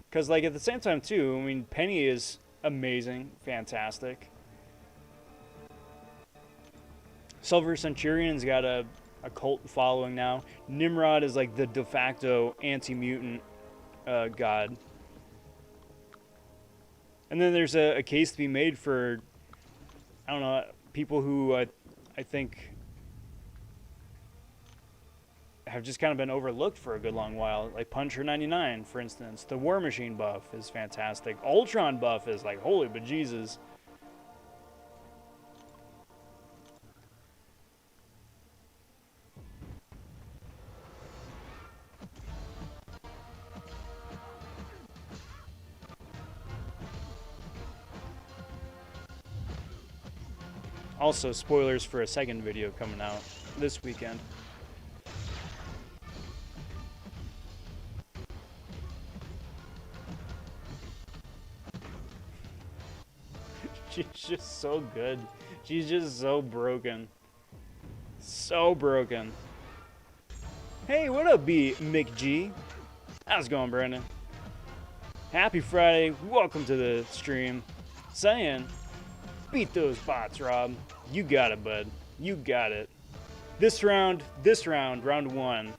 Because, like, at the same time, too, I mean, Penny is amazing, fantastic. Silver Centurion's got a cult following now. Nimrod is, like, the de facto anti-mutant god. And then there's a case to be made for, I don't know, people who I think have just kind of been overlooked for a good long while, like Puncher 99, for instance. The War Machine buff is fantastic. Ultron buff is like, holy bejesus. Also, spoilers for a second video coming out this weekend. She's just so good. She's just so broken. So broken. Hey, what up, B McG? How's it going, Brandon? Happy Friday. Welcome to the stream. Saying, beat those bots, Rob. You got it, bud. You got it. This round, round one,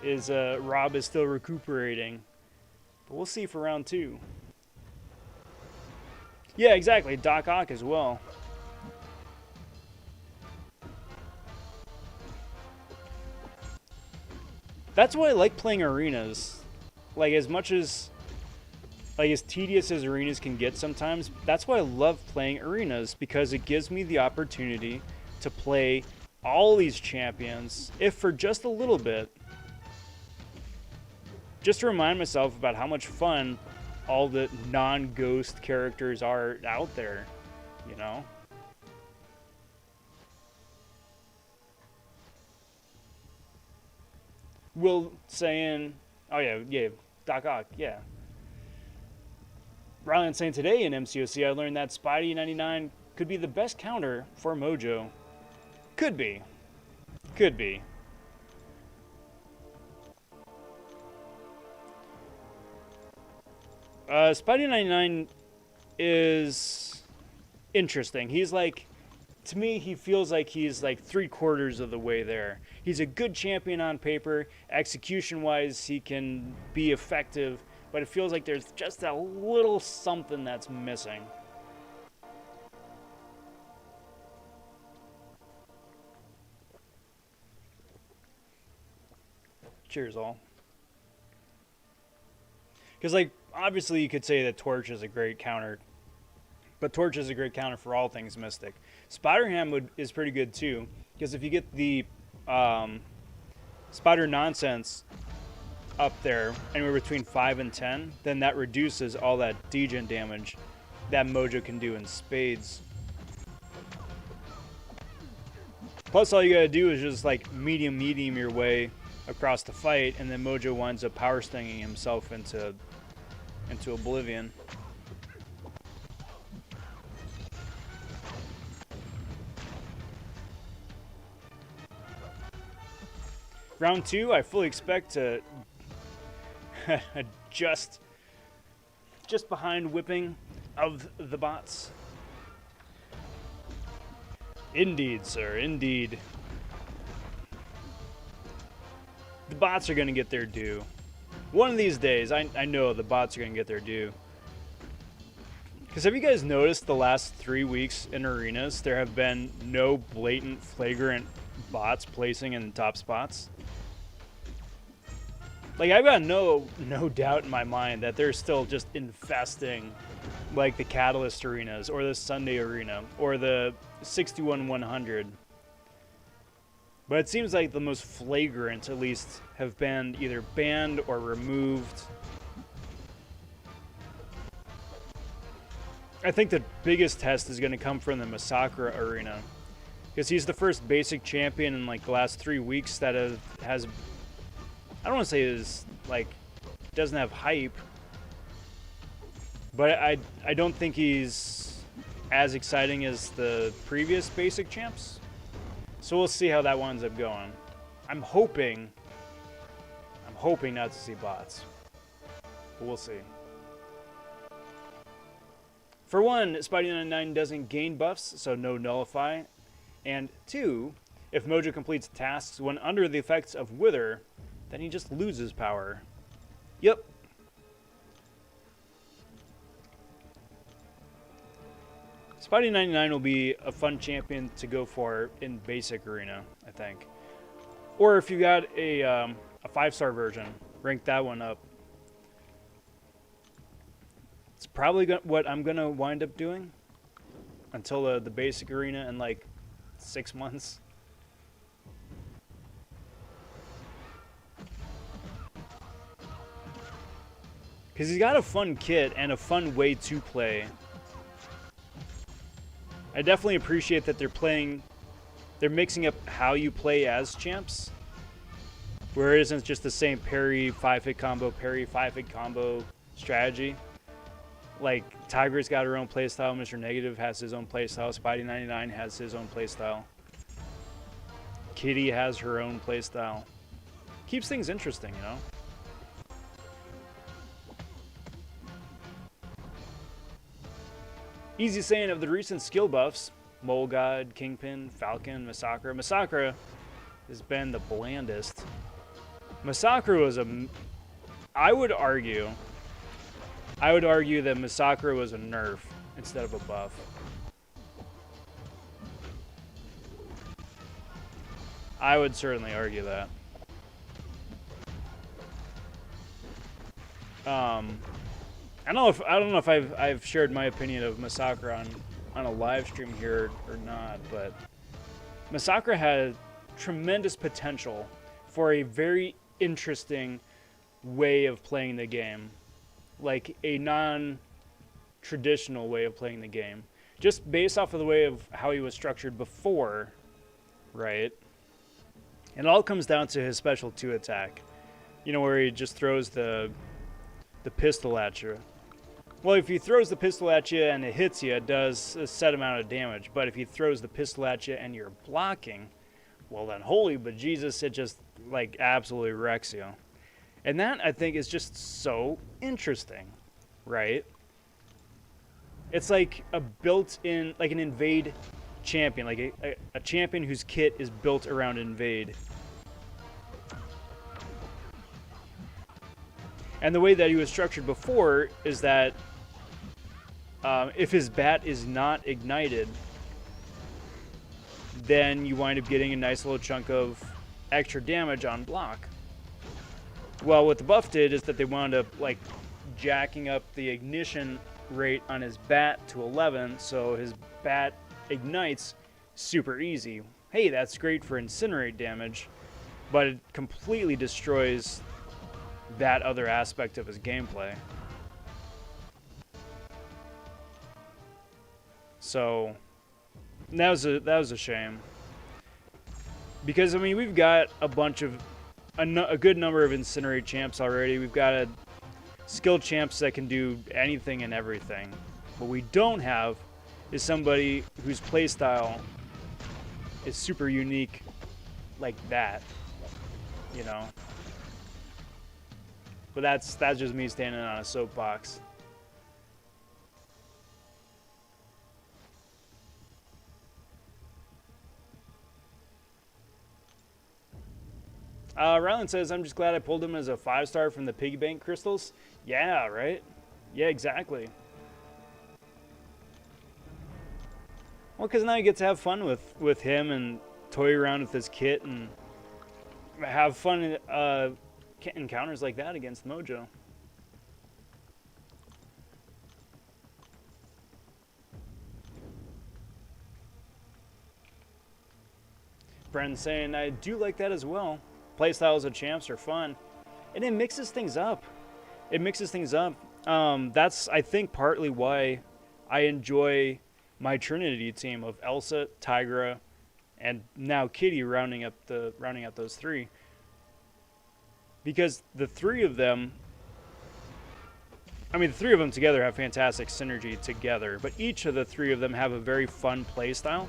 is Rob is still recuperating. But we'll see for round two. Yeah, exactly. Doc Ock as well. That's why I like playing arenas. Like, as much as, like, as tedious as arenas can get sometimes, that's why I love playing arenas, because it gives me the opportunity to play all these champions, if for just a little bit. Just to remind myself about how much fun all the non-ghost characters are out there, you know? Will saying, oh yeah, Doc Ock, yeah. Rylan saying today in MCOC, I learned that Spidey 99 could be the best counter for Mojo. Could be. Could be. Spidey 99 is interesting. He's like, to me, he feels like he's like 3/4 of the way there. He's a good champion on paper. Execution-wise, he can be effective, but it feels like there's just a little something that's missing. Cheers, all. Because, like, obviously you could say that Torch is a great counter, but Torch is a great counter for all things Mystic. Spider-Ham is pretty good, too, because if you get the Spider Nonsense up there, anywhere between 5 and 10, then that reduces all that degen damage that Mojo can do in spades. Plus, all you gotta do is just, like, medium your way across the fight, and then Mojo winds up power stinging himself into oblivion. Round 2, I fully expect to just behind whipping of the bots. Indeed, sir, indeed. The bots are going to get their due. One of these days, I know the bots are going to get their due. Because have you guys noticed the last 3 weeks in arenas, there have been no blatant, flagrant bots placing in the top spots? Like, I've got no doubt in my mind that they're still just infesting, like, the Catalyst arenas, or the Sunday arena, or the 61-100. But it seems like the most flagrant, at least, have been either banned or removed. I think the biggest test is going to come from the Masakra arena, because he's the first basic champion in, like, the last 3 weeks that has I don't want to say is, like, doesn't have hype, but I don't think he's as exciting as the previous basic champs. So we'll see how that winds up going. I'm hoping not to see bots, but we'll see. For one, Spidey 99 doesn't gain buffs, so no nullify. And two, if Mojo completes tasks when under the effects of Wither, then he just loses power. Yep. Spidey 99 will be a fun champion to go for in basic arena, I think. Or if you got a 5-star version, rank that one up. It's probably what I'm gonna wind up doing until the basic arena in like 6 months. Because he's got a fun kit and a fun way to play. I definitely appreciate that they're mixing up how you play as champs, where it isn't just the same parry 5-hit combo, parry 5-hit combo strategy. Like, Tiger's got her own playstyle, Mr. Negative has his own playstyle, Spidey99 has his own playstyle, Kitty has her own playstyle. Keeps things interesting, you know? Easy saying of the recent skill buffs, Mole God, Kingpin, Falcon, Masakra. Masakra has been the blandest. Masakra was I would argue that Masakra was a nerf instead of a buff. I would certainly argue that. I don't know if I've shared my opinion of Masakra on a live stream here or not, but Masakra had tremendous potential for a very interesting way of playing the game, like a non-traditional way of playing the game, just based off of the way of how he was structured before, right? And it all comes down to his special 2 attack, you know, where he just throws the pistol at you. Well, if he throws the pistol at you and it hits you, it does a set amount of damage. But if he throws the pistol at you and you're blocking, well then, holy bejesus, it just, like, absolutely wrecks you. And that, I think, is just so interesting, right? It's like a built-in, like an invade champion, like a champion whose kit is built around invade. And the way that he was structured before is that if his bat is not ignited, then you wind up getting a nice little chunk of extra damage on block. Well, what the buff did is that they wound up like jacking up the ignition rate on his bat to 11, so his bat ignites super easy. Hey, that's great for incinerate damage, but it completely destroys that other aspect of his gameplay. So that was a shame, because I mean, we've got a good number of incinerate champs already. We've got skill champs that can do anything and everything. What we don't have is somebody whose playstyle is super unique like that, you know. But that's just me standing on a soapbox. Ryland says, I'm just glad I pulled him as a 5-star from the piggy bank crystals. Yeah, right? Yeah, exactly. Well, because now you get to have fun with him and toy around with his kit and have fun in encounters like that against Mojo. Bren's saying, I do like that as well. Playstyles of champs are fun, and it mixes things up. That's, I think, partly why I enjoy my Trinity team of Elsa, Tigra, and now Kitty rounding out those 3. Because the 3 of them, I mean, the 3 of them together have fantastic synergy together, but each of the 3 of them have a very fun playstyle.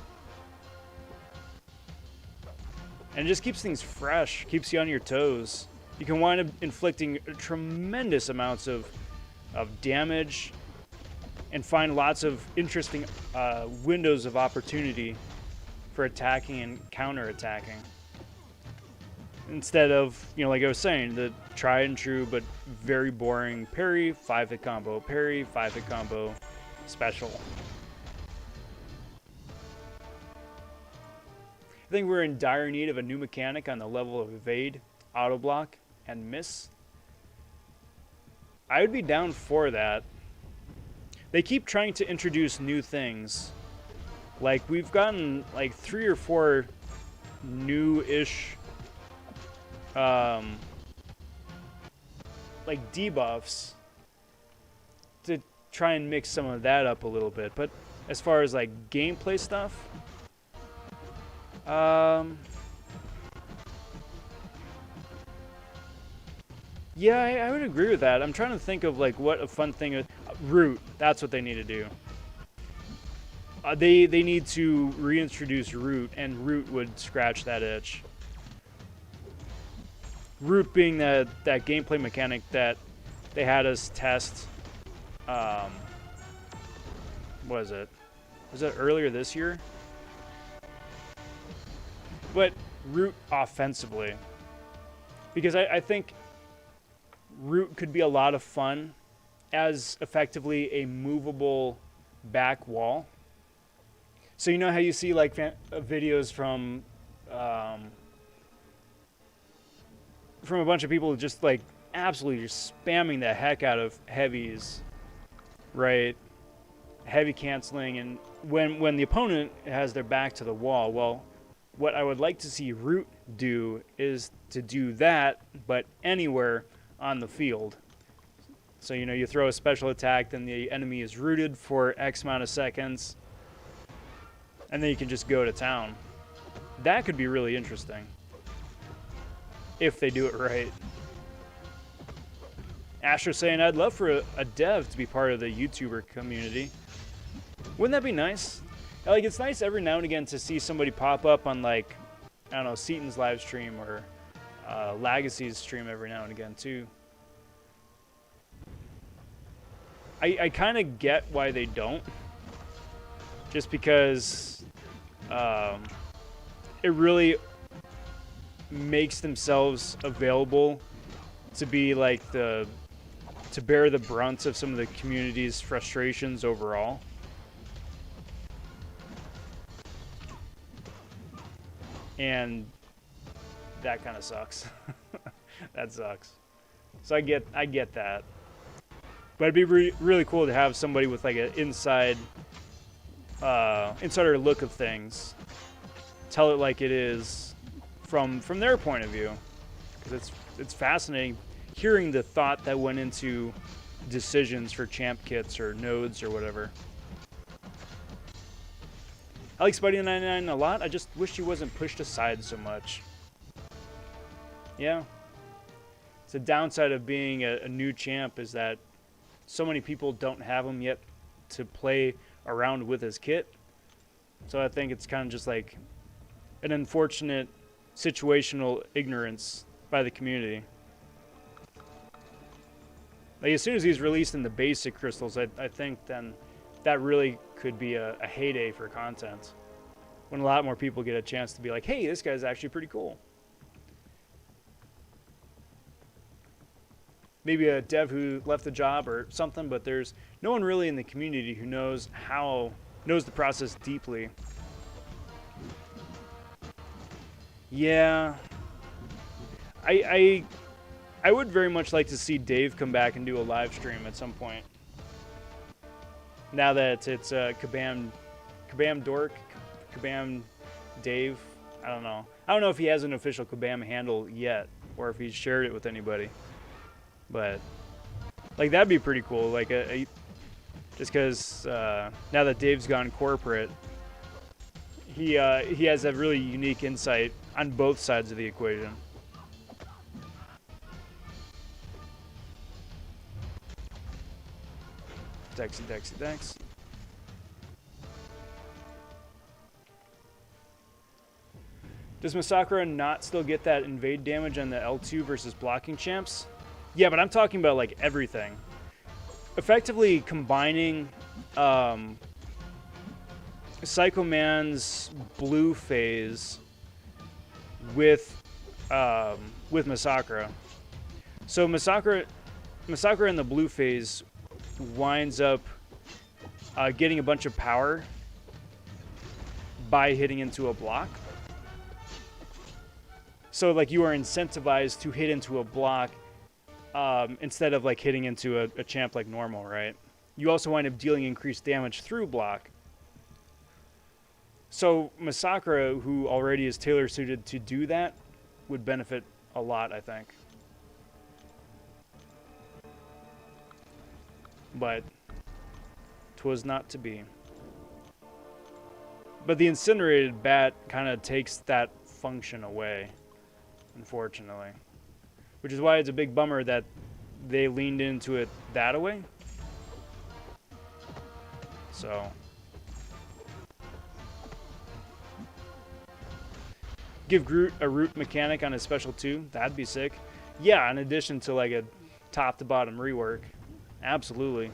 And it just keeps things fresh, keeps you on your toes. You can wind up inflicting tremendous amounts of damage and find lots of interesting windows of opportunity for attacking and counter-attacking. Instead of, you know, like I was saying, the tried and true but very boring parry, 5-hit combo, parry, 5-hit combo, special. I think we're in dire need of a new mechanic on the level of evade, auto block, and miss. I would be down for that. They keep trying to introduce new things. Like, we've gotten like 3 or 4 new-ish like debuffs to try and mix some of that up a little bit, but as far as like gameplay stuff, yeah, I would agree with that. I'm trying to think of like what a fun thing is. Root, that's what they need to do. They need to reintroduce Root, and Root would scratch that itch. Root being that gameplay mechanic that they had us test. What is it? Was it earlier this year? But Root offensively, because I think Root could be a lot of fun as effectively a movable back wall. So you know how you see like videos from a bunch of people just like absolutely just spamming the heck out of heavies, right? Heavy canceling, and when the opponent has their back to the wall, well, what I would like to see Root do is to do that, but anywhere on the field. So, you know, you throw a special attack, then the enemy is rooted for X amount of seconds, and then you can just go to town. That could be really interesting. If they do it right. Asher saying, I'd love for a dev to be part of the YouTuber community. Wouldn't that be nice? Like, it's nice every now and again to see somebody pop up on, like, I don't know, Seaton's live stream or Legacy's stream every now and again, too. I kind of get why they don't. Just because it really makes themselves available to be, like, to bear the brunt of some of the community's frustrations overall. And that kind of sucks. That sucks. So I get that. But it'd be really cool to have somebody with like an insider look of things, tell it like it is from their point of view, because it's fascinating hearing the thought that went into decisions for champ kits or nodes or whatever. I like Spidey99 a lot. I just wish he wasn't pushed aside so much. Yeah. It's a downside of being a new champ is that so many people don't have him yet to play around with his kit. So I think it's kind of just like an unfortunate situational ignorance by the community. Like as soon as he's released in the basic crystals, I think then that really could be a heyday for content. When a lot more people get a chance to be like, hey, this guy's actually pretty cool. Maybe a dev who left the job or something, but there's no one really in the community who knows the process deeply. Yeah. I would very much like to see Dave come back and do a live stream at some point. Now that it's Kabam Dork, Kabam Dave, I don't know. I don't know if he has an official Kabam handle yet, or if he's shared it with anybody. But like that'd be pretty cool. Like just because now that Dave's gone corporate, he has a really unique insight on both sides of the equation. Dex. Does Masakura not still get that invade damage on the L2 versus blocking champs? Yeah, but I'm talking about like everything. Effectively combining Psycho Man's blue phase with Masakura. So Masakura in the blue phase winds up getting a bunch of power by hitting into a block. So like you are incentivized to hit into a block instead of like hitting into a champ like normal, right? You also wind up dealing increased damage through block. So Masakura, who already is tailor suited to do that, would benefit a lot, I think. But 'twas not to be. But the incinerated bat kind of takes that function away, unfortunately. Which is why it's a big bummer that they leaned into it that way. So give Groot a root mechanic on his special too. That'd be sick. Yeah, in addition to like a top to bottom rework. Absolutely.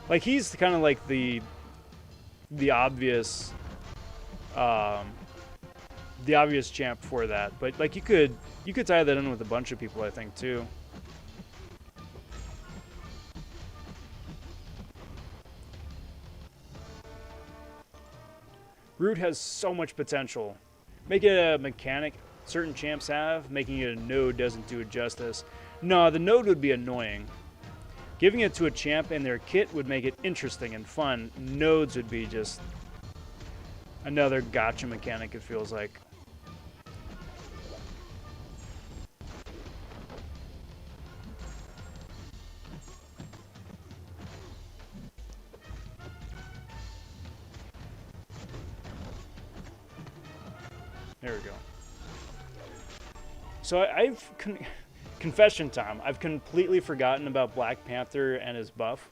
Like he's kind of like the obvious champ for that. But like you could tie that in with a bunch of people, I think, too. Root has so much potential. Make it a mechanic certain champs have. Making it a node doesn't do it justice. No, the node would be annoying. Giving it to a champ in their kit would make it interesting and fun. Nodes would be just another gotcha mechanic, it feels like. There we go. So confession time. I've completely forgotten about Black Panther and his buff.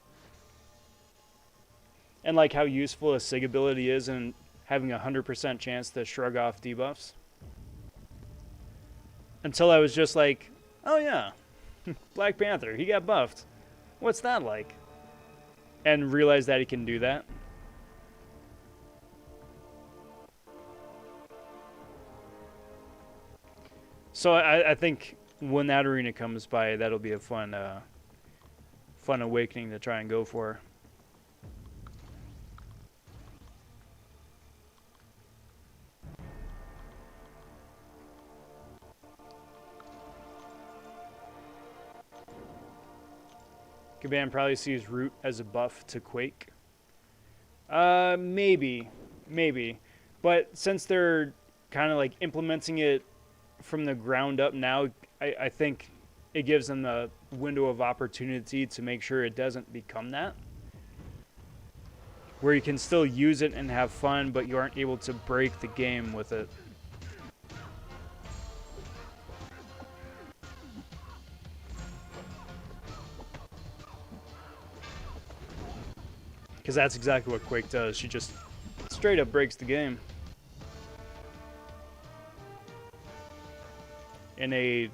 And like how useful a SIG ability is in having a 100% chance to shrug off debuffs. Until I was just like, oh yeah, Black Panther, he got buffed. What's that like? And realized that he can do that. So I think when that arena comes by, that'll be a fun awakening to try and go for. Kaban probably sees Root as a buff to Quake. Maybe. But since they're kind of like implementing it from the ground up now, I think it gives them the window of opportunity to make sure it doesn't become that. Where you can still use it and have fun, but you aren't able to break the game with it. Because that's exactly what Quake does. She just straight up breaks the game. In a,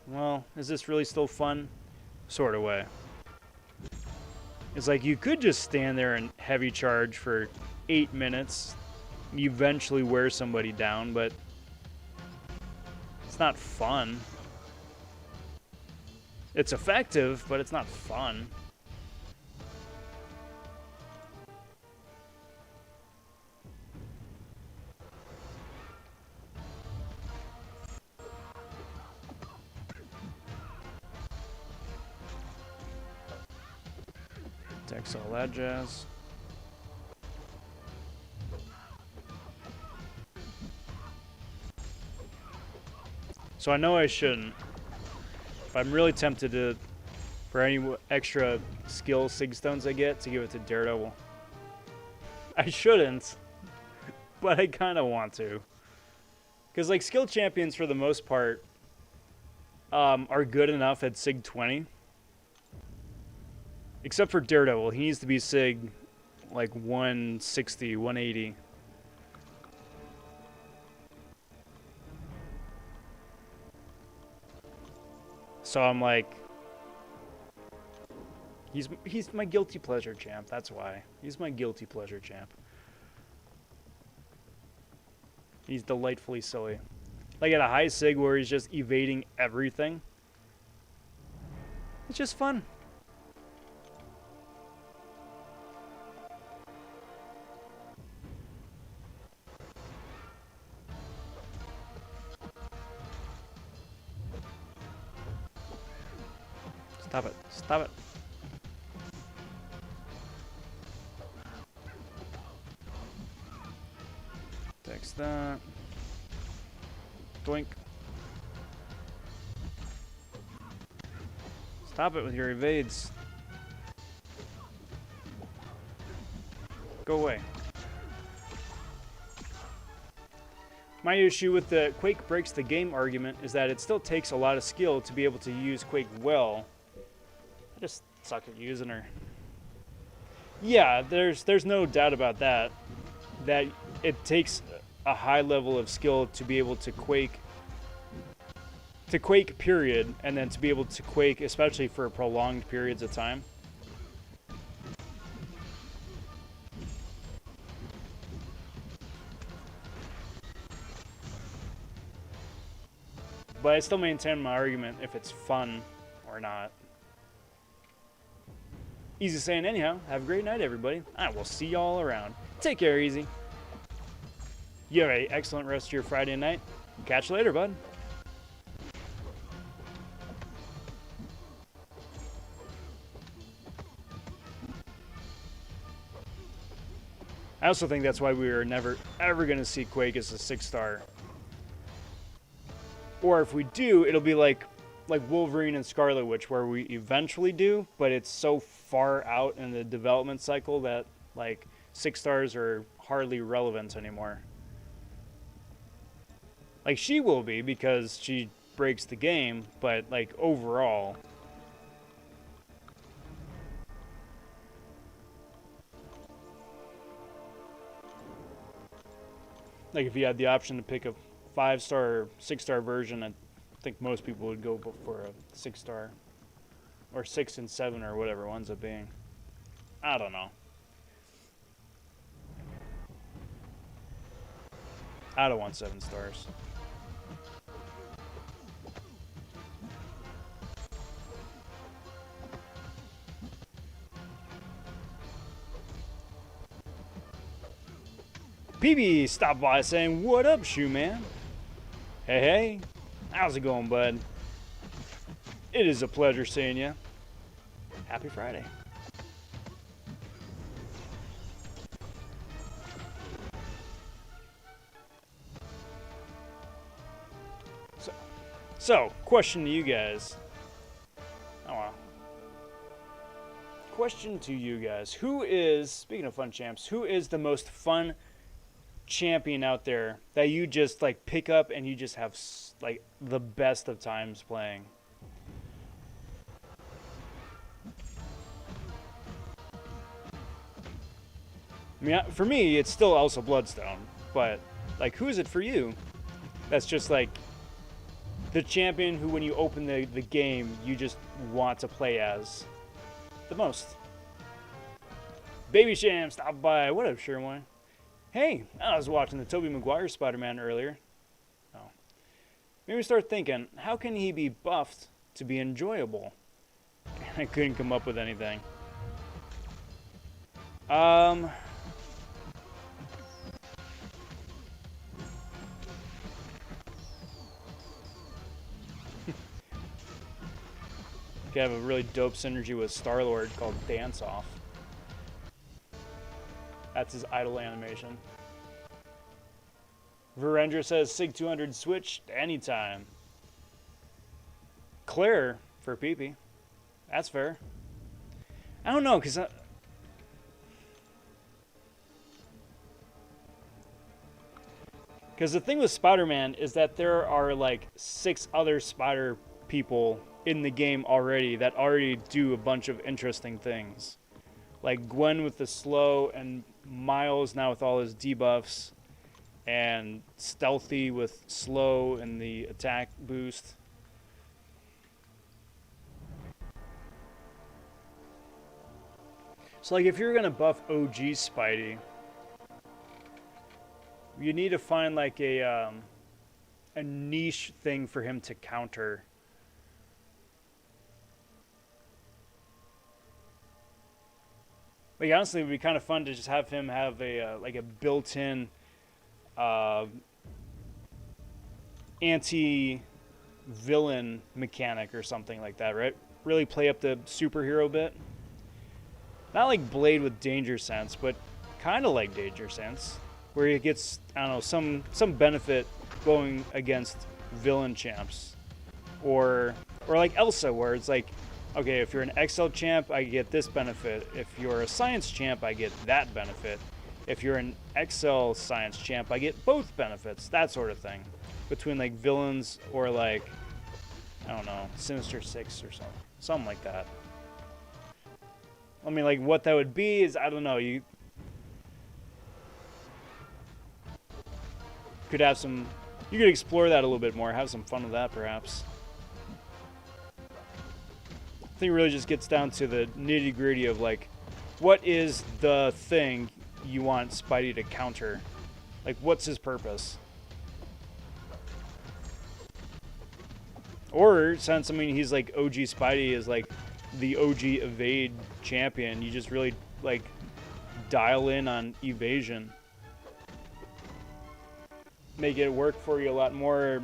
well, is this really still fun? Sort of way. It's like you could just stand there and heavy charge for 8 minutes. You eventually wear somebody down, but it's not fun. It's effective, but it's not fun. Text all that jazz. So I know I shouldn't, but I'm really tempted to, for any extra skill sig stones I get, to give it to Daredevil. I shouldn't, but I kind of want to. Because like skill champions for the most part are good enough at sig 20. Except for Daredevil, he needs to be sig like 160, 180. So I'm like, he's my guilty pleasure champ. That's why. He's my guilty pleasure champ. He's delightfully silly. Like at a high sig where he's just evading everything. It's just fun. Stop it. Stop it. Text that. Doink. Stop it with your evades. Go away. My issue with the Quake breaks the game argument is that it still takes a lot of skill to be able to use Quake well. I just suck at using her. Yeah, there's no doubt about that. That it takes a high level of skill to be able to Quake period, and then to be able to Quake especially for prolonged periods of time. But I still maintain my argument if it's fun or not. Easy saying anyhow. Have a great night, everybody. I will see y'all around. Take care, Easy. You have an excellent rest of your Friday night. Catch you later, bud. I also think that's why we are never, ever going to see Quake as a 6-star. Or if we do, it'll be like Wolverine and Scarlet Witch, where we eventually do, but it's so far out in the development cycle that, like, 6 stars are hardly relevant anymore. Like, she will be, because she breaks the game, but, like, overall... Like, if you had the option to pick a 5-star or 6-star version, I think most people would go for a 6-star. Or 6 and 7 or whatever it ends up being. I don't know. I don't want 7 stars. PB stopped by saying, "What up, Shoe Man?" Hey, hey. How's it going, bud? It is a pleasure seeing you. Happy Friday. So, question to you guys. Oh, wow. Question to you guys. Who is, speaking of fun champs, who is the most fun champion out there that you just like pick up and you just have like the best of times playing? I mean, for me, it's still Elsa Bloodstone, but like, who is it for you? That's just like the champion who, when you open the game, you just want to play as the most. Baby Sham, stop by. What up, Sherwin? Hey, I was watching the Tobey Maguire Spider-Man earlier. Oh. Made me start thinking, how can he be buffed to be enjoyable? I couldn't come up with anything. Gotta have a really dope synergy with Star-Lord called Dance Off. That's his idle animation. Virendra says Sig 200 switch anytime. Claire for PP. That's fair. I don't know, because the thing with Spider-Man is that there are like 6 other Spider people in the game already that already do a bunch of interesting things. Like Gwen with the slow, and Miles now with all his debuffs, and Stealthy with slow and the attack boost. So like if you're gonna buff OG Spidey, you need to find like a niche thing for him to counter. Like honestly, it would be kind of fun to just have him have a like a built-in anti-villain mechanic or something like that, right? Really play up the superhero bit. Not like Blade with Danger Sense, but kind of like Danger Sense, where he gets, I don't know, some benefit going against villain champs, or like Elsa, where it's like, okay, if you're an XL champ, I get this benefit. If you're a science champ, I get that benefit. If you're an XL science champ, I get both benefits, that sort of thing. Between like villains or like, I don't know, Sinister Six or something like that. I mean, like what that would be is, I don't know, you could have some, you could explore that a little bit more, have some fun with that perhaps. I think it really just gets down to the nitty gritty of like, what is the thing you want Spidey to counter? Like, what's his purpose? Or, since, I mean, he's like OG Spidey is like the OG evade champion, you just really like dial in on evasion. Make it work for you a lot more,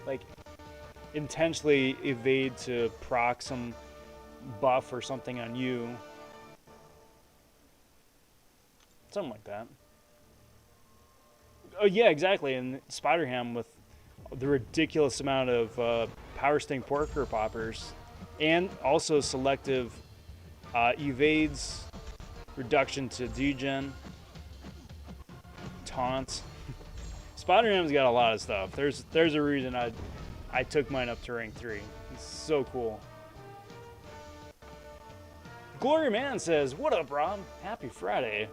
like intentionally evade to proc some buff or something on you. Something like that. Oh yeah, exactly. And Spider-Ham with the ridiculous amount of Power Sting Porker Poppers, and also selective evades, reduction to degen, taunts. Spider-Ham's got a lot of stuff. There's a reason I took mine up to rank 3. It's so cool. Glory Man says, "What up, Rob? Happy Friday.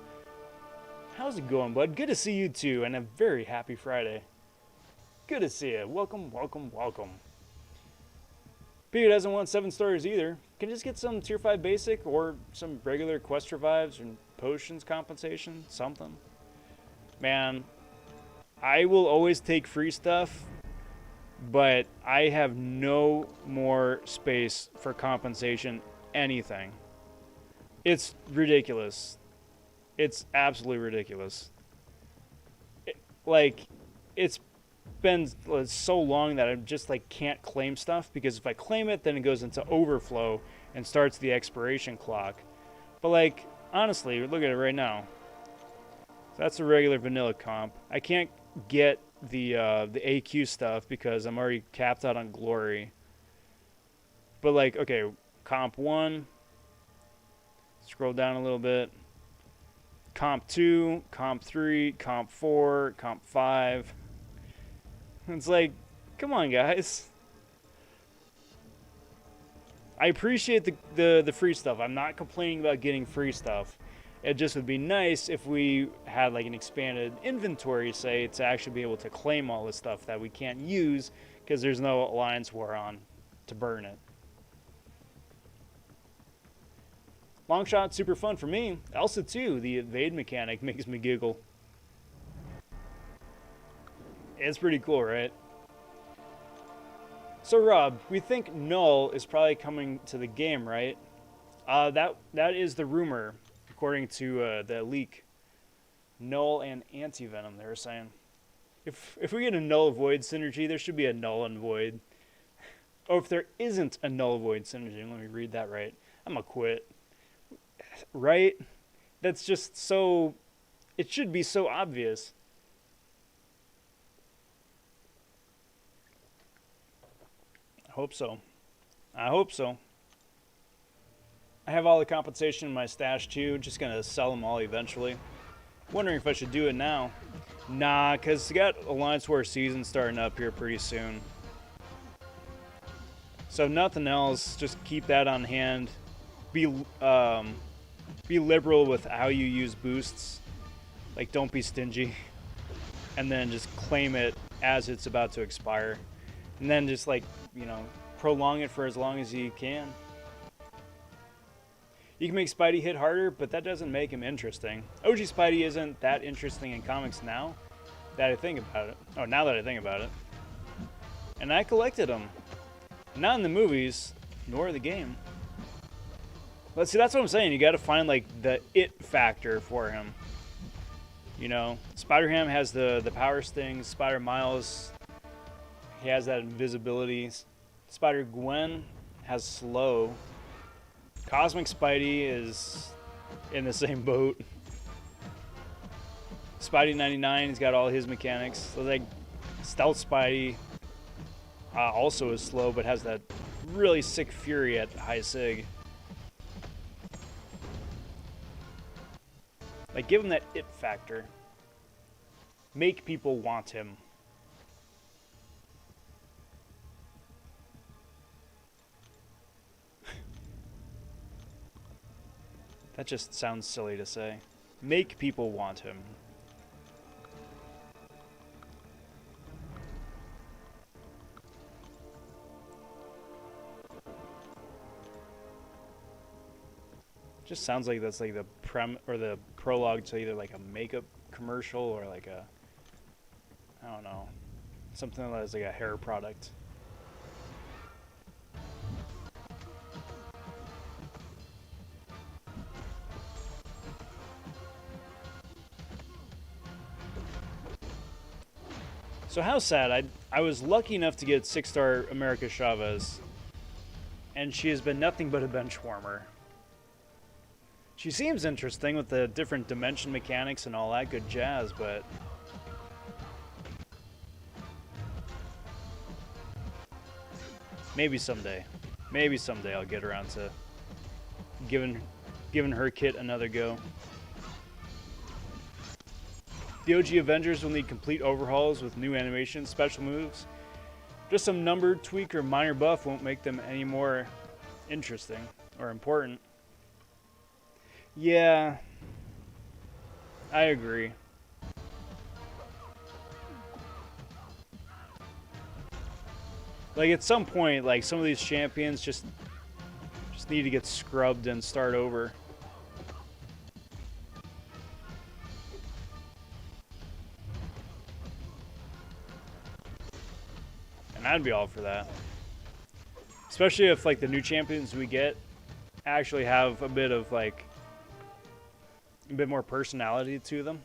How's it going, bud? Good to see you too, and a very happy Friday. Good to see you. Welcome, welcome, welcome." Peter doesn't want 7 stars either. Can you just get some tier 5 basic or some regular quest revives and potions compensation? Something. Man, I will always take free stuff, but I have no more space for compensation anything. It's ridiculous. It's absolutely ridiculous. It's been so long that I just like can't claim stuff, because if I claim it, then it goes into overflow and starts the expiration clock. But like, honestly, look at it right now. That's a regular vanilla comp. I can't get the AQ stuff because I'm already capped out on glory. But like, okay, comp 1. Scroll down a little bit. Comp 2, Comp 3, Comp 4, Comp 5. It's like, come on, guys. I appreciate the free stuff. I'm not complaining about getting free stuff. It just would be nice if we had like an expanded inventory, say, to actually be able to claim all this stuff that we can't use because there's no Alliance War on to burn it. Long shot, super fun for me. Elsa too, the evade mechanic makes me giggle. It's pretty cool, right? So Rob, we think Null is probably coming to the game, right? That is the rumor, according to the leak. Null and Anti-Venom, they were saying. If we get a Null Void synergy, there should be a Null and Void. Or if there isn't a Null Void synergy, let me read that right. I'm gonna quit. Right? That's just so... It should be so obvious. I hope so. I hope so. I have all the compensation in my stash too. Just gonna sell them all eventually. Wondering if I should do it now. Nah, because we got Alliance War season starting up here pretty soon. So if nothing else, just keep that on hand. Be liberal with how you use boosts. Like, don't be stingy. And then just claim it as it's about to expire. And then just, like, you know, prolong it for as long as you can. You can make Spidey hit harder, but that doesn't make him interesting. OG Spidey isn't that interesting in comics now that I think about it. Oh, now that I think about it. And I collected them. Not in the movies, nor the game. But see, that's what I'm saying. You got to find like the it factor for him. You know, Spider-Ham has the power stings. Spider-Miles, he has that invisibility. Spider-Gwen has slow. Cosmic Spidey is in the same boat. Spidey 99, he's got all his mechanics. So like Stealth Spidey also is slow, but has that really sick fury at high sig. Like, give him that it factor. Make people want him. That just sounds silly to say. Make people want him. Just sounds like that's like the the prologue to either like a makeup commercial or like a, I don't know, something that is like a hair product. So how sad. I was lucky enough to get 6-star America Chavez, and she has been nothing but a bench warmer. She seems interesting with the different dimension mechanics and all that good jazz, but maybe someday. Maybe someday I'll get around to giving her kit another go. The OG Avengers will need complete overhauls with new animations, special moves. Just some number tweak or minor buff won't make them any more interesting or important. Yeah, I agree. Like, at some point, like, some of these champions just need to get scrubbed and start over. And I'd be all for that. Especially if, like, the new champions we get actually have a bit of, like, a bit more personality to them,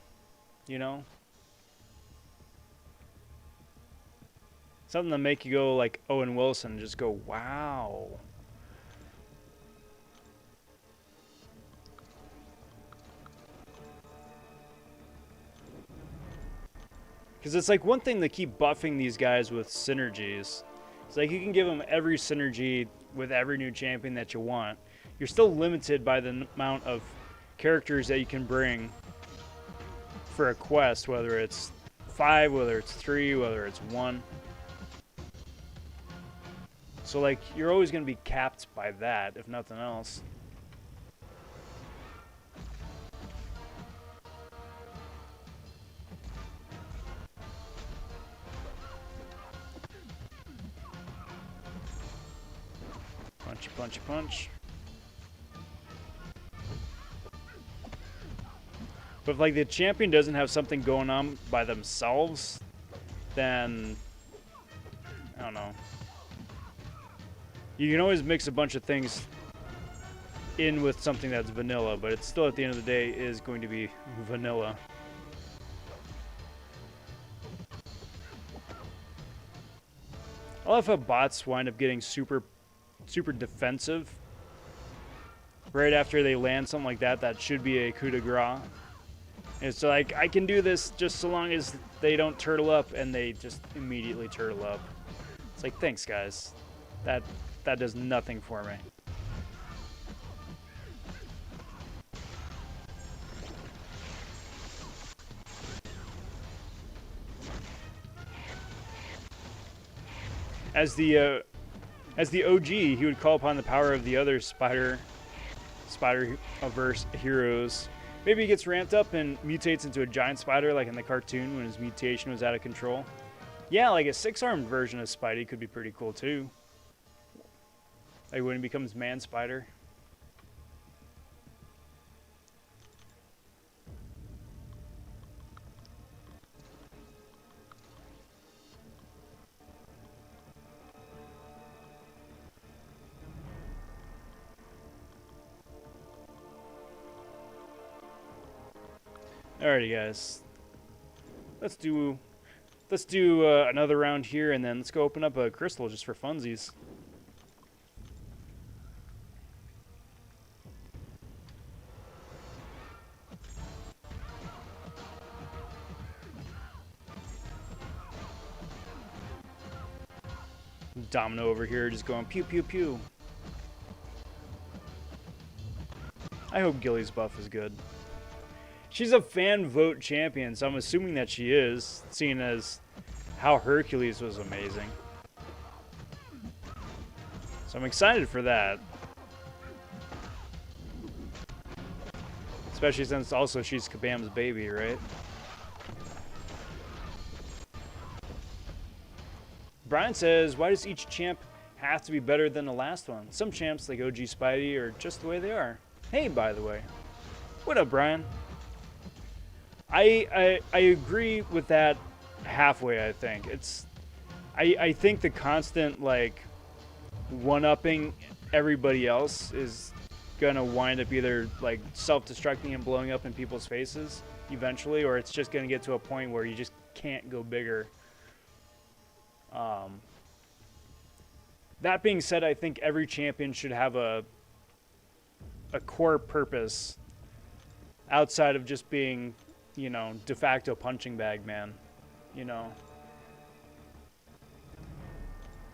you know? Something to make you go like Owen Wilson and just go, wow. Because it's like one thing to keep buffing these guys with synergies. It's like you can give them every synergy with every new champion that you want. You're still limited by the amount of characters that you can bring for a quest, whether it's 5, whether it's 3, whether it's 1. So, like, you're always going to be capped by that, if nothing else. Punchy, punchy, punch. But if, like, the champion doesn't have something going on by themselves, then I don't know. You can always mix a bunch of things in with something that's vanilla, but it's still, at the end of the day, is going to be vanilla. I love how bots wind up getting super defensive right after they land something like that. That should be a coup de grace. And it's like, I can do this just so long as they don't turtle up, and they just immediately turtle up. It's like, thanks, guys. That does nothing for me. As the OG, he would call upon the power of the other Spider-Verse heroes. Maybe he gets ramped up and mutates into a giant spider like in the cartoon when his mutation was out of control. Yeah, like a 6-armed version of Spidey could be pretty cool too. Like when he becomes Man Spider. Alrighty, guys. Let's do another round here, and then let's go open up a crystal just for funsies. Domino over here just going pew pew pew. I hope Gilly's buff is good. She's a fan vote champion, so I'm assuming that she is, seeing as how Hercules was amazing. So I'm excited for that. Especially since also she's Kabam's baby, right? Brian says, why does each champ have to be better than the last one? Some champs, like OG Spidey, are just the way they are. Hey, by the way. What up, Brian? I agree with that halfway, I think. I think the constant, like, one-upping everybody else is gonna wind up either, like, self-destructing and blowing up in people's faces eventually, or it's just gonna get to a point where you just can't go bigger. That being said, I think every champion should have a core purpose outside of just being, you know, de facto punching bag man, you know.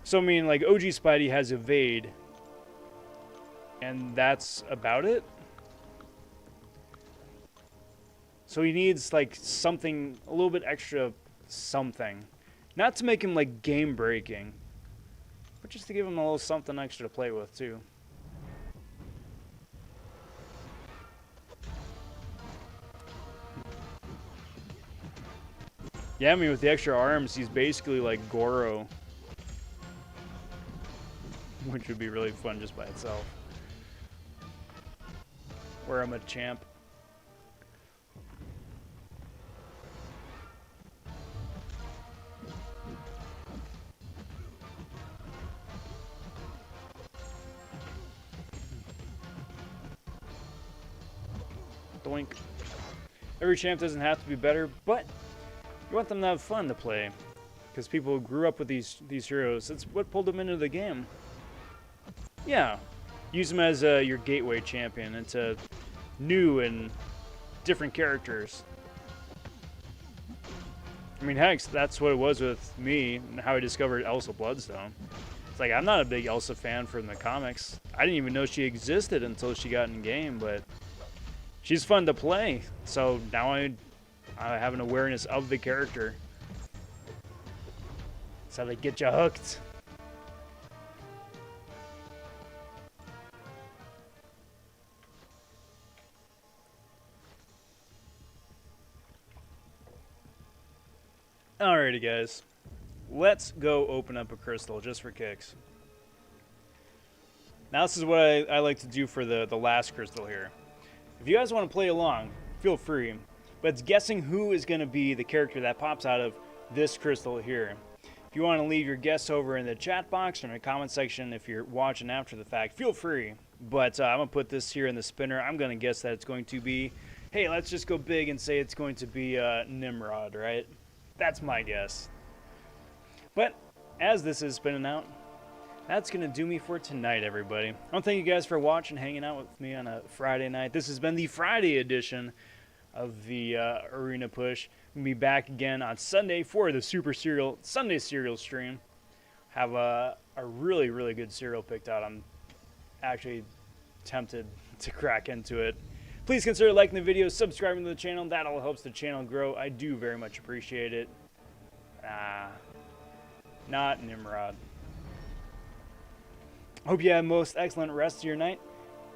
So I mean, like, OG Spidey has evade, and that's about it. So he needs, like, something, a little bit extra something. Not to make him, like, game breaking, but just to give him a little something extra to play with, too. Yeah, I mean, with the extra arms, he's basically like Goro, which would be really fun just by itself. Where I'm a champ. Doink. Every champ doesn't have to be better, but you want them to have fun to play, because people grew up with these heroes. That's what pulled them into the game. Yeah, use them as your gateway champion into new and different characters. I mean, heck, that's what it was with me and how I discovered Elsa Bloodstone. It's like, I'm not a big Elsa fan from the comics. I didn't even know she existed until she got in game, but she's fun to play. So now I have an awareness of the character. That's how they get you hooked. Alrighty, guys. Let's go open up a crystal just for kicks. Now this is what I like to do for the last crystal here. If you guys want to play along, feel free. But it's guessing who is going to be the character that pops out of this crystal here. If you want to leave your guess over in the chat box or in the comment section if you're watching after the fact, feel free. But I'm going to put this here in the spinner. I'm going to guess that it's going to be, hey, let's just go big and say it's going to be Nimrod, right? That's my guess. But as this is spinning out, that's going to do me for tonight, everybody. I want to thank you guys for watching, hanging out with me on a Friday night. This has been the Friday edition of the Arena Push. We'll be back again on Sunday for the Sunday cereal stream. Have a really, really good cereal picked out. I'm actually tempted to crack into it. Please consider liking the video, subscribing to the channel. That all helps the channel grow. I do very much appreciate it. Not Nimrod. Hope you have a most excellent rest of your night,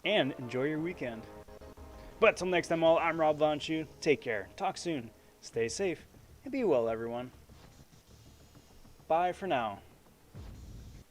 and enjoy your weekend. But till next time all, I'm Rob vonShoe. Take care, talk soon, stay safe, and be well, everyone. Bye for now.